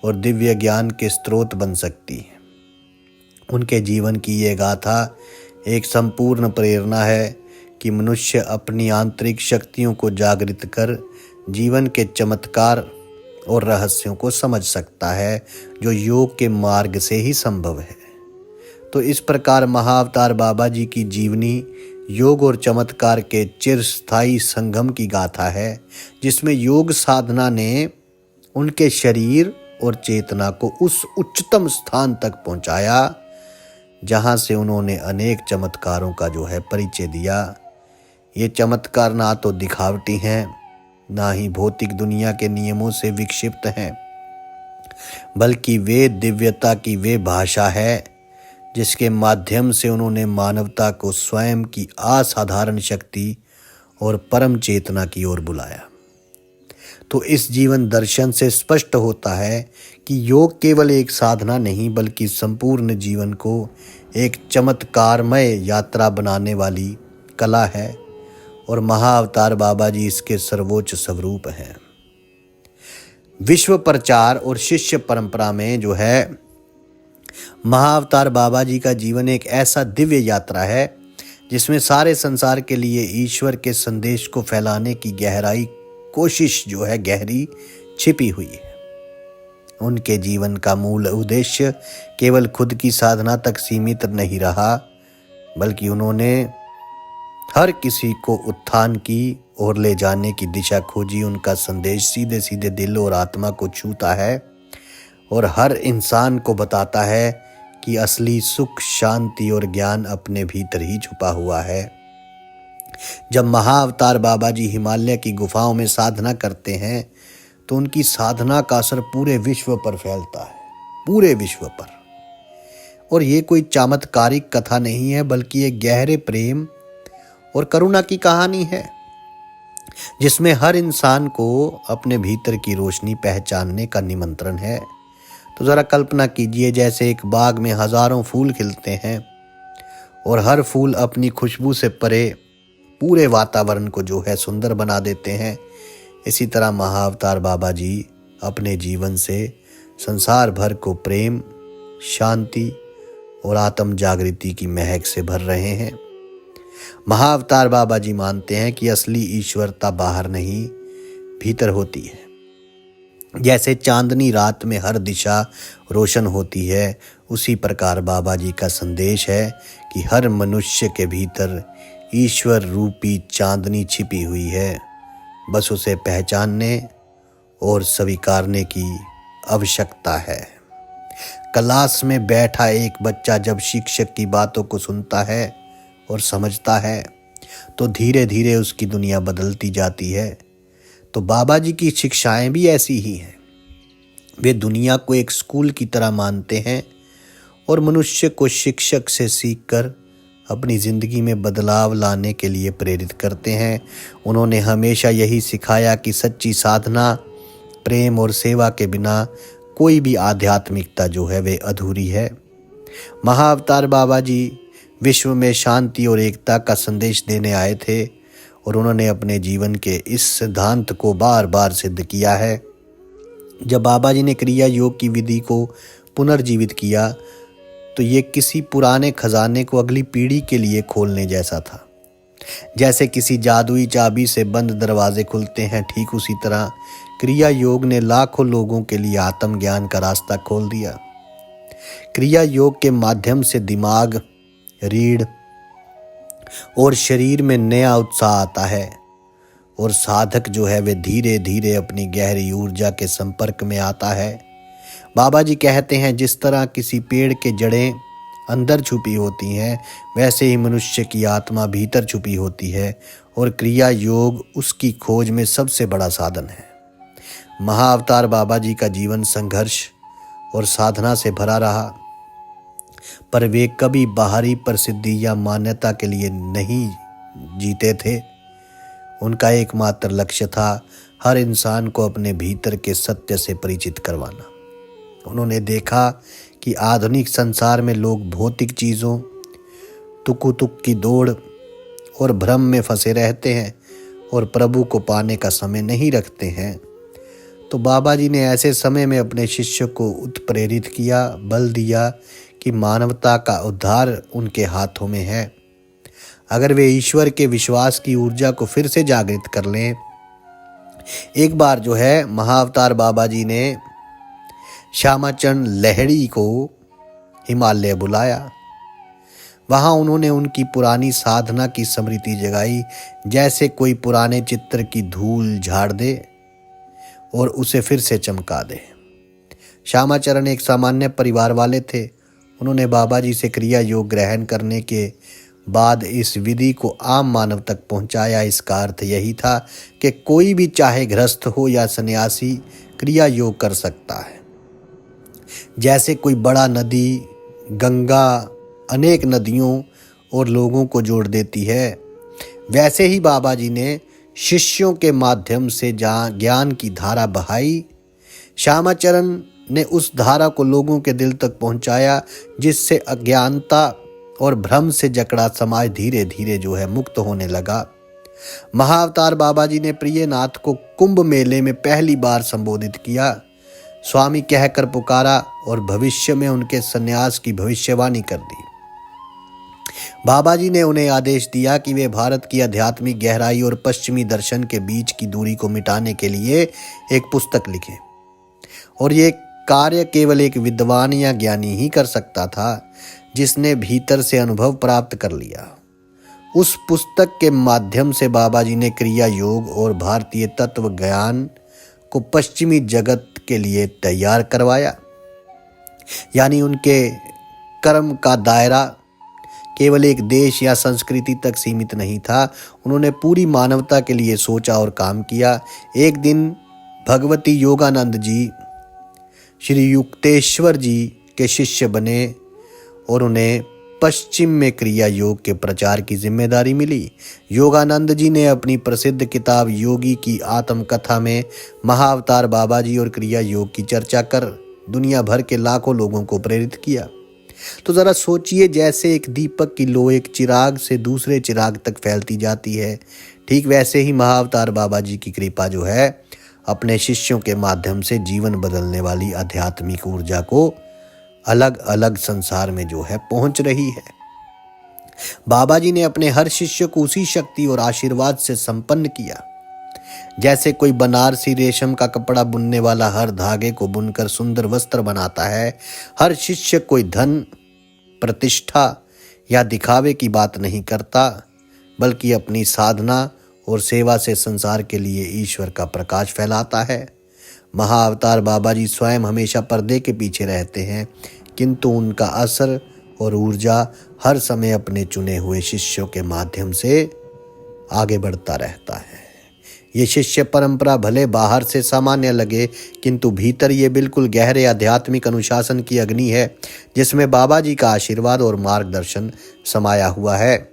[SPEAKER 1] और दिव्य ज्ञान के स्रोत बन सकती है। उनके जीवन की ये गाथा एक संपूर्ण प्रेरणा है कि मनुष्य अपनी आंतरिक शक्तियों को जागृत कर जीवन के चमत्कार और रहस्यों को समझ सकता है, जो योग के मार्ग से ही संभव है। तो इस प्रकार महाअवतार बाबा जी की जीवनी योग और चमत्कार के चिरस्थायी संगम की गाथा है, जिसमें योग साधना ने उनके शरीर और चेतना को उस उच्चतम स्थान तक पहुंचाया जहां से उन्होंने अनेक चमत्कारों का परिचय दिया। ये चमत्कार ना तो दिखावटी हैं, ना ही भौतिक दुनिया के नियमों से विक्षिप्त हैं, बल्कि वे दिव्यता की वे भाषा है जिसके माध्यम से उन्होंने मानवता को स्वयं की असाधारण शक्ति और परम चेतना की ओर बुलाया। तो इस जीवन दर्शन से स्पष्ट होता है कि योग केवल एक साधना नहीं, बल्कि संपूर्ण जीवन को एक चमत्कारमय यात्रा बनाने वाली कला है, और महाअवतार बाबा जी इसके सर्वोच्च स्वरूप हैं। विश्व प्रचार और शिष्य परंपरा में महाअवतार बाबा जी का जीवन एक ऐसा दिव्य यात्रा है जिसमें सारे संसार के लिए ईश्वर के संदेश को फैलाने की गहराई कोशिश गहरी छिपी हुई है। उनके जीवन का मूल उद्देश्य केवल खुद की साधना तक सीमित नहीं रहा, बल्कि उन्होंने हर किसी को उत्थान की ओर ले जाने की दिशा खोजी। उनका संदेश सीधे सीधे दिल और आत्मा को छूता है और हर इंसान को बताता है कि असली सुख, शांति और ज्ञान अपने भीतर ही छुपा हुआ है। जब महाअवतार बाबा जी हिमालय की गुफाओं में साधना करते हैं तो उनकी साधना का असर पूरे विश्व पर फैलता है, पूरे विश्व पर। और ये कोई चमत्कारिक कथा नहीं है, बल्कि एक गहरे प्रेम और करुणा की कहानी है, जिसमें हर इंसान को अपने भीतर की रोशनी पहचानने का निमंत्रण है। तो जरा कल्पना कीजिए, जैसे एक बाग में हजारों फूल खिलते हैं और हर फूल अपनी खुशबू से परे पूरे वातावरण को सुंदर बना देते हैं। इसी तरह महाअवतार बाबा जी अपने जीवन से संसार भर को प्रेम, शांति और आत्म जागृति की महक से भर रहे हैं। महाअवतार बाबा जी मानते हैं कि असली ईश्वरता बाहर नहीं, भीतर होती है। जैसे चांदनी रात में हर दिशा रोशन होती है, उसी प्रकार बाबा जी का संदेश है कि हर मनुष्य के भीतर ईश्वर रूपी चांदनी छिपी हुई है, बस उसे पहचानने और स्वीकारने की आवश्यकता है। क्लास में बैठा एक बच्चा जब शिक्षक की बातों को सुनता है और समझता है तो धीरे धीरे उसकी दुनिया बदलती जाती है। तो बाबा जी की शिक्षाएं भी ऐसी ही हैं। वे दुनिया को एक स्कूल की तरह मानते हैं और मनुष्य को शिक्षक से सीखकर अपनी ज़िंदगी में बदलाव लाने के लिए प्रेरित करते हैं। उन्होंने हमेशा यही सिखाया कि सच्ची साधना, प्रेम और सेवा के बिना कोई भी आध्यात्मिकता वे अधूरी है। महाअवतार बाबा जी विश्व में शांति और एकता का संदेश देने आए थे और उन्होंने अपने जीवन के इस सिद्धांत को बार बार सिद्ध किया है। जब बाबा जी ने क्रिया योग की विधि को पुनर्जीवित किया तो ये किसी पुराने खजाने को अगली पीढ़ी के लिए खोलने जैसा था। जैसे किसी जादुई चाबी से बंद दरवाजे खुलते हैं, ठीक उसी तरह क्रिया योग ने लाखों लोगों के लिए आत्मज्ञान का रास्ता खोल दिया। क्रिया योग के माध्यम से दिमाग, रीढ़ और शरीर में नया उत्साह आता है और साधक वे धीरे धीरे अपनी गहरी ऊर्जा के संपर्क में आता है। बाबा जी कहते हैं, जिस तरह किसी पेड़ के जड़ें अंदर छुपी होती हैं, वैसे ही मनुष्य की आत्मा भीतर छुपी होती है और क्रिया योग उसकी खोज में सबसे बड़ा साधन है। महाअवतार बाबा जी का जीवन संघर्ष और साधना से भरा रहा, पर वे कभी बाहरी प्रसिद्धि या मान्यता के लिए नहीं जीते थे। उनका एकमात्र लक्ष्य था हर इंसान को अपने भीतर के सत्य से परिचित करवाना। उन्होंने देखा कि आधुनिक संसार में लोग भौतिक चीज़ों, तुक की दौड़ और भ्रम में फंसे रहते हैं और प्रभु को पाने का समय नहीं रखते हैं। तो बाबा जी ने ऐसे समय में अपने शिष्य को उत्प्रेरित किया, बल दिया कि मानवता का उद्धार उनके हाथों में है। अगर वे ईश्वर के विश्वास की ऊर्जा को फिर से जागृत कर लें। एक बार जो है महाअवतार बाबा जी ने श्यामाचरण लहड़ी को हिमालय बुलाया। वहां उन्होंने उनकी पुरानी साधना की स्मृति जगाई, जैसे कोई पुराने चित्र की धूल झाड़ दे और उसे फिर से चमका दे। श्यामाचरण एक सामान्य परिवार वाले थे। उन्होंने बाबा जी से क्रिया योग ग्रहण करने के बाद इस विधि को आम मानव तक पहुंचाया। इसका अर्थ यही था कि कोई भी चाहे गृहस्थ हो या सन्यासी क्रिया योग कर सकता है। जैसे कोई बड़ा नदी गंगा अनेक नदियों और लोगों को जोड़ देती है, वैसे ही बाबा जी ने शिष्यों के माध्यम से ज्ञान की धारा बहाई। श्यामाचरण ने उस धारा को लोगों के दिल तक पहुंचाया, जिससे अज्ञानता और भ्रम से जकड़ा समाज धीरे धीरे जो है मुक्त होने लगा। महाअवतार बाबा जी ने प्रियनाथ को कुंभ मेले में पहली बार संबोधित किया, स्वामी कहकर पुकारा और भविष्य में उनके सन्यास की भविष्यवाणी कर दी। बाबा जी ने उन्हें आदेश दिया कि वे भारत की आध्यात्मिक गहराई और पश्चिमी दर्शन के बीच की दूरी को मिटाने के लिए एक पुस्तक लिखें, और ये कार्य केवल एक विद्वान या ज्ञानी ही कर सकता था, जिसने भीतर से अनुभव प्राप्त कर लिया। उस पुस्तक के माध्यम से बाबा जी ने क्रिया योग और भारतीय तत्व ज्ञान को पश्चिमी जगत के लिए तैयार करवाया। यानी उनके कर्म का दायरा केवल एक देश या संस्कृति तक सीमित नहीं था। उन्होंने पूरी मानवता के लिए सोचा और काम किया। एक दिन भगवती योगानंद जी श्री युक्तेश्वर जी के शिष्य बने और उन्हें पश्चिम में क्रिया योग के प्रचार की जिम्मेदारी मिली। योगानंद जी ने अपनी प्रसिद्ध किताब योगी की आत्मकथा में महाअवतार बाबा जी और क्रिया योग की चर्चा कर दुनिया भर के लाखों लोगों को प्रेरित किया। तो जरा सोचिए, जैसे एक दीपक की लो एक चिराग से दूसरे चिराग तक फैलती जाती है, ठीक वैसे ही महाअवतार बाबा जी की कृपा जो है अपने शिष्यों के माध्यम से जीवन बदलने वाली आध्यात्मिक ऊर्जा को अलग अलग संसार में जो है पहुंच रही है। बाबा जी ने अपने हर शिष्य को उसी शक्ति और आशीर्वाद से संपन्न किया। जैसे कोई बनारसी रेशम का कपड़ा बुनने वाला हर धागे को बुनकर सुंदर वस्त्र बनाता है, हर शिष्य कोई धन, प्रतिष्ठा या दिखावे की बात नहीं करता, बल्कि अपनी साधना और सेवा से संसार के लिए ईश्वर का प्रकाश फैलाता है। महाअवतार बाबा जी स्वयं हमेशा पर्दे के पीछे रहते हैं, किंतु उनका असर और ऊर्जा हर समय अपने चुने हुए शिष्यों के माध्यम से आगे बढ़ता रहता है। ये शिष्य परंपरा भले बाहर से सामान्य लगे, किंतु भीतर ये बिल्कुल गहरे आध्यात्मिक अनुशासन की अग्नि है, जिसमें बाबा जी का आशीर्वाद और मार्गदर्शन समाया हुआ है।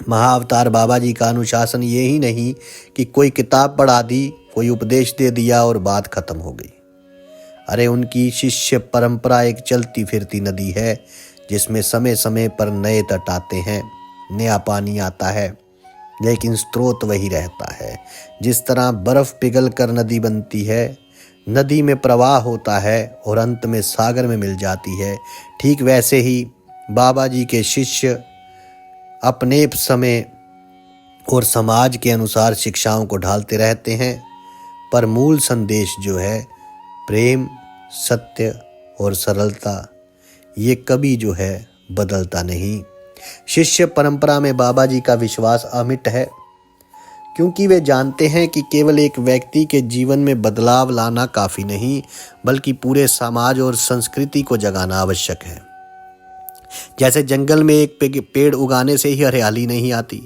[SPEAKER 1] महाअवतार बाबा जी का अनुशासन ये ही नहीं कि कोई किताब पढ़ा दी, कोई उपदेश दे दिया और बात खत्म हो गई। अरे उनकी शिष्य परंपरा एक चलती फिरती नदी है, जिसमें समय समय पर नए तट आते हैं, नया पानी आता है, लेकिन स्रोत वही रहता है। जिस तरह बर्फ पिघल कर नदी बनती है, नदी में प्रवाह होता है और अंत में सागर में मिल जाती है, ठीक वैसे ही बाबा जी के शिष्य अपने समय और समाज के अनुसार शिक्षाओं को ढालते रहते हैं, पर मूल संदेश जो है प्रेम, सत्य और सरलता, ये कभी जो है बदलता नहीं। शिष्य परंपरा में बाबा जी का विश्वास अमिट है, क्योंकि वे जानते हैं कि केवल एक व्यक्ति के जीवन में बदलाव लाना काफ़ी नहीं, बल्कि पूरे समाज और संस्कृति को जगाना आवश्यक है। जैसे जंगल में एक पेड़ उगाने से ही हरियाली नहीं आती,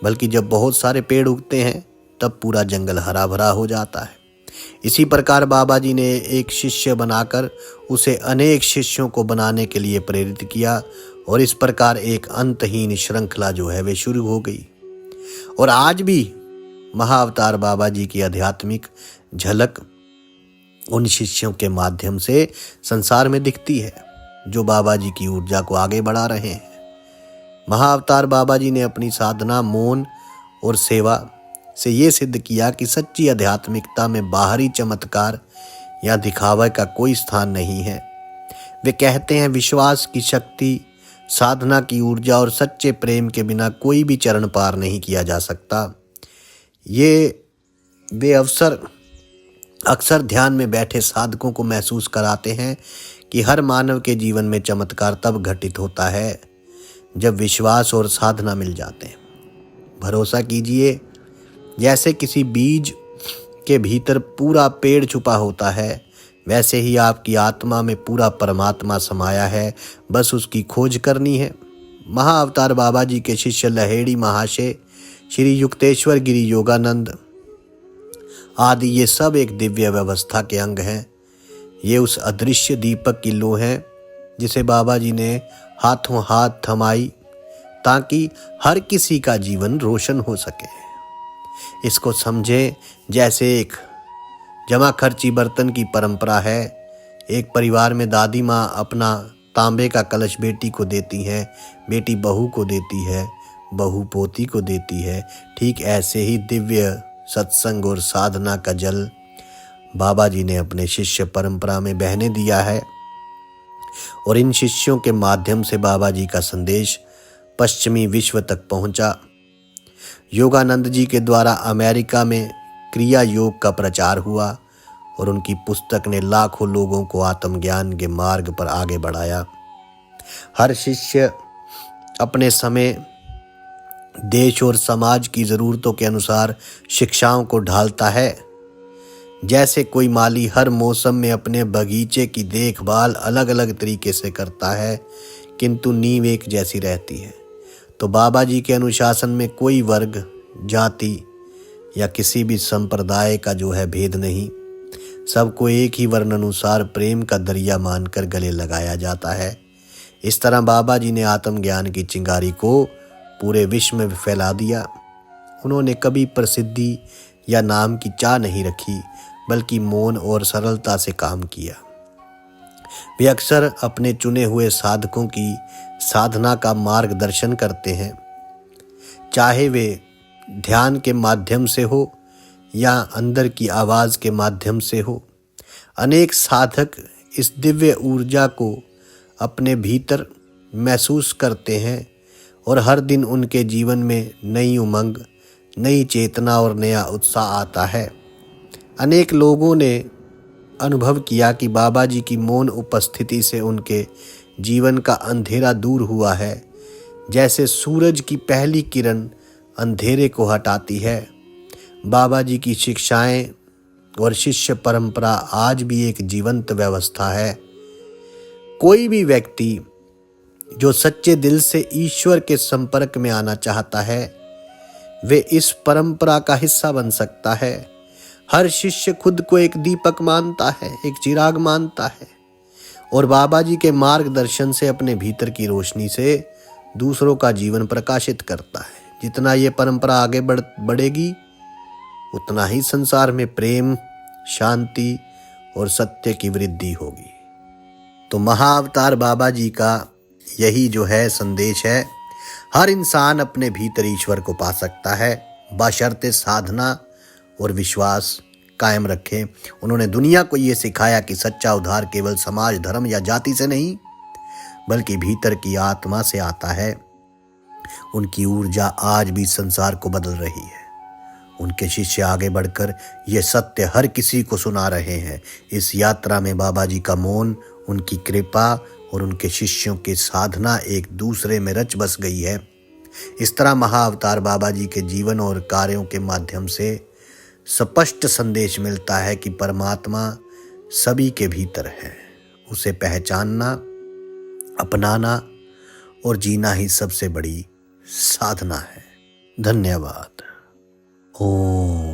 [SPEAKER 1] बल्कि जब बहुत सारे पेड़ उगते हैं तब पूरा जंगल हरा भरा हो जाता है। इसी प्रकार बाबा जी ने एक शिष्य बनाकर उसे अनेक शिष्यों को बनाने के लिए प्रेरित किया, और इस प्रकार एक अंतहीन श्रृंखला जो है वे शुरू हो गई। और आज भी महाअवतार बाबा जी की आध्यात्मिक झलक उन शिष्यों के माध्यम से संसार में दिखती है, जो बाबा जी की ऊर्जा को आगे बढ़ा रहे हैं। महाअवतार बाबा जी ने अपनी साधना, मौन और सेवा से ये सिद्ध किया कि सच्ची आध्यात्मिकता में बाहरी चमत्कार या दिखावे का कोई स्थान नहीं है। वे कहते हैं विश्वास की शक्ति साधना की ऊर्जा और सच्चे प्रेम के बिना कोई भी चरण पार नहीं किया जा सकता। ये वे अवसर अक्सर ध्यान में बैठे साधकों को महसूस कराते हैं कि हर मानव के जीवन में चमत्कार तब घटित होता है जब विश्वास और साधना मिल जाते हैं। भरोसा कीजिए, जैसे किसी बीज के भीतर पूरा पेड़ छुपा होता है, वैसे ही आपकी आत्मा में पूरा परमात्मा समाया है, बस उसकी खोज करनी है। महाअवतार बाबा जी के शिष्य लहेड़ी महाशय, श्री युक्तेश्वर गिरी योगानंद आदि ये सब एक दिव्य व्यवस्था के अंग हैं। ये उस अदृश्य दीपक की लौ है जिसे बाबा जी ने हाथों हाथ थमाई ताकि हर किसी का जीवन रोशन हो सके। इसको समझें जैसे एक जमा खर्ची बर्तन की परंपरा है। एक परिवार में दादी माँ अपना तांबे का कलश बेटी को देती हैं, बेटी बहू को देती है, बहू पोती को देती है। ठीक ऐसे ही दिव्य सत्संग और साधना का जल बाबा जी ने अपने शिष्य परंपरा में बहने दिया है और इन शिष्यों के माध्यम से बाबा जी का संदेश पश्चिमी विश्व तक पहुंचा। योगानंद जी के द्वारा अमेरिका में क्रिया योग का प्रचार हुआ और उनकी पुस्तक ने लाखों लोगों को आत्मज्ञान के मार्ग पर आगे बढ़ाया। हर शिष्य अपने समय, देश और समाज की ज़रूरतों के अनुसार शिक्षाओं को ढालता है। जैसे कोई माली हर मौसम में अपने बगीचे की देखभाल अलग अलग तरीके से करता है, किंतु नींव एक जैसी रहती है, तो बाबा जी के अनुशासन में कोई वर्ग, जाति या किसी भी संप्रदाय का भेद नहीं। सबको एक ही वर्ण अनुसार प्रेम का दरिया मानकर गले लगाया जाता है। इस तरह बाबा जी ने आत्मज्ञान की चिंगारी को पूरे विश्व में फैला दिया। उन्होंने कभी प्रसिद्धि या नाम की चाह नहीं रखी, बल्कि मौन और सरलता से काम किया। वे अक्सर अपने चुने हुए साधकों की साधना का मार्गदर्शन करते हैं, चाहे वे ध्यान के माध्यम से हो या अंदर की आवाज़ के माध्यम से हो। अनेक साधक इस दिव्य ऊर्जा को अपने भीतर महसूस करते हैं और हर दिन उनके जीवन में नई उमंग, नई चेतना और नया उत्साह आता है। अनेक लोगों ने अनुभव किया कि बाबा जी की मौन उपस्थिति से उनके जीवन का अंधेरा दूर हुआ है। जैसे सूरज की पहली किरण अंधेरे को हटाती है, बाबा जी की शिक्षाएं और शिष्य परंपरा आज भी एक जीवंत व्यवस्था है। कोई भी व्यक्ति जो सच्चे दिल से ईश्वर के संपर्क में आना चाहता है, वे इस परंपरा का हिस्सा बन सकता है। हर शिष्य खुद को एक दीपक मानता है, एक चिराग मानता है और बाबा जी के मार्गदर्शन से अपने भीतर की रोशनी से दूसरों का जीवन प्रकाशित करता है। जितना ये परंपरा आगे बढ़ेगी, उतना ही संसार में प्रेम, शांति और सत्य की वृद्धि होगी। तो महाअवतार बाबा जी का यही संदेश है। हर इंसान अपने भीतर ईश्वर को पा सकता है, बशर्ते साधना और विश्वास कायम रखें। उन्होंने दुनिया को ये सिखाया कि सच्चा उद्धार केवल समाज, धर्म या जाति से नहीं, बल्कि भीतर की आत्मा से आता है। उनकी ऊर्जा आज भी संसार को बदल रही है। उनके शिष्य आगे बढ़कर ये सत्य हर किसी को सुना रहे हैं। इस यात्रा में बाबा जी का मौन, उनकी कृपा और उनके शिष्यों की साधना एक दूसरे में रच बस गई है। इस तरह महाअवतार बाबा जी के जीवन और कार्यों के माध्यम से स्पष्ट संदेश मिलता है कि परमात्मा सभी के भीतर है। उसे पहचानना, अपनाना और जीना ही सबसे बड़ी साधना है। धन्यवाद। ओम।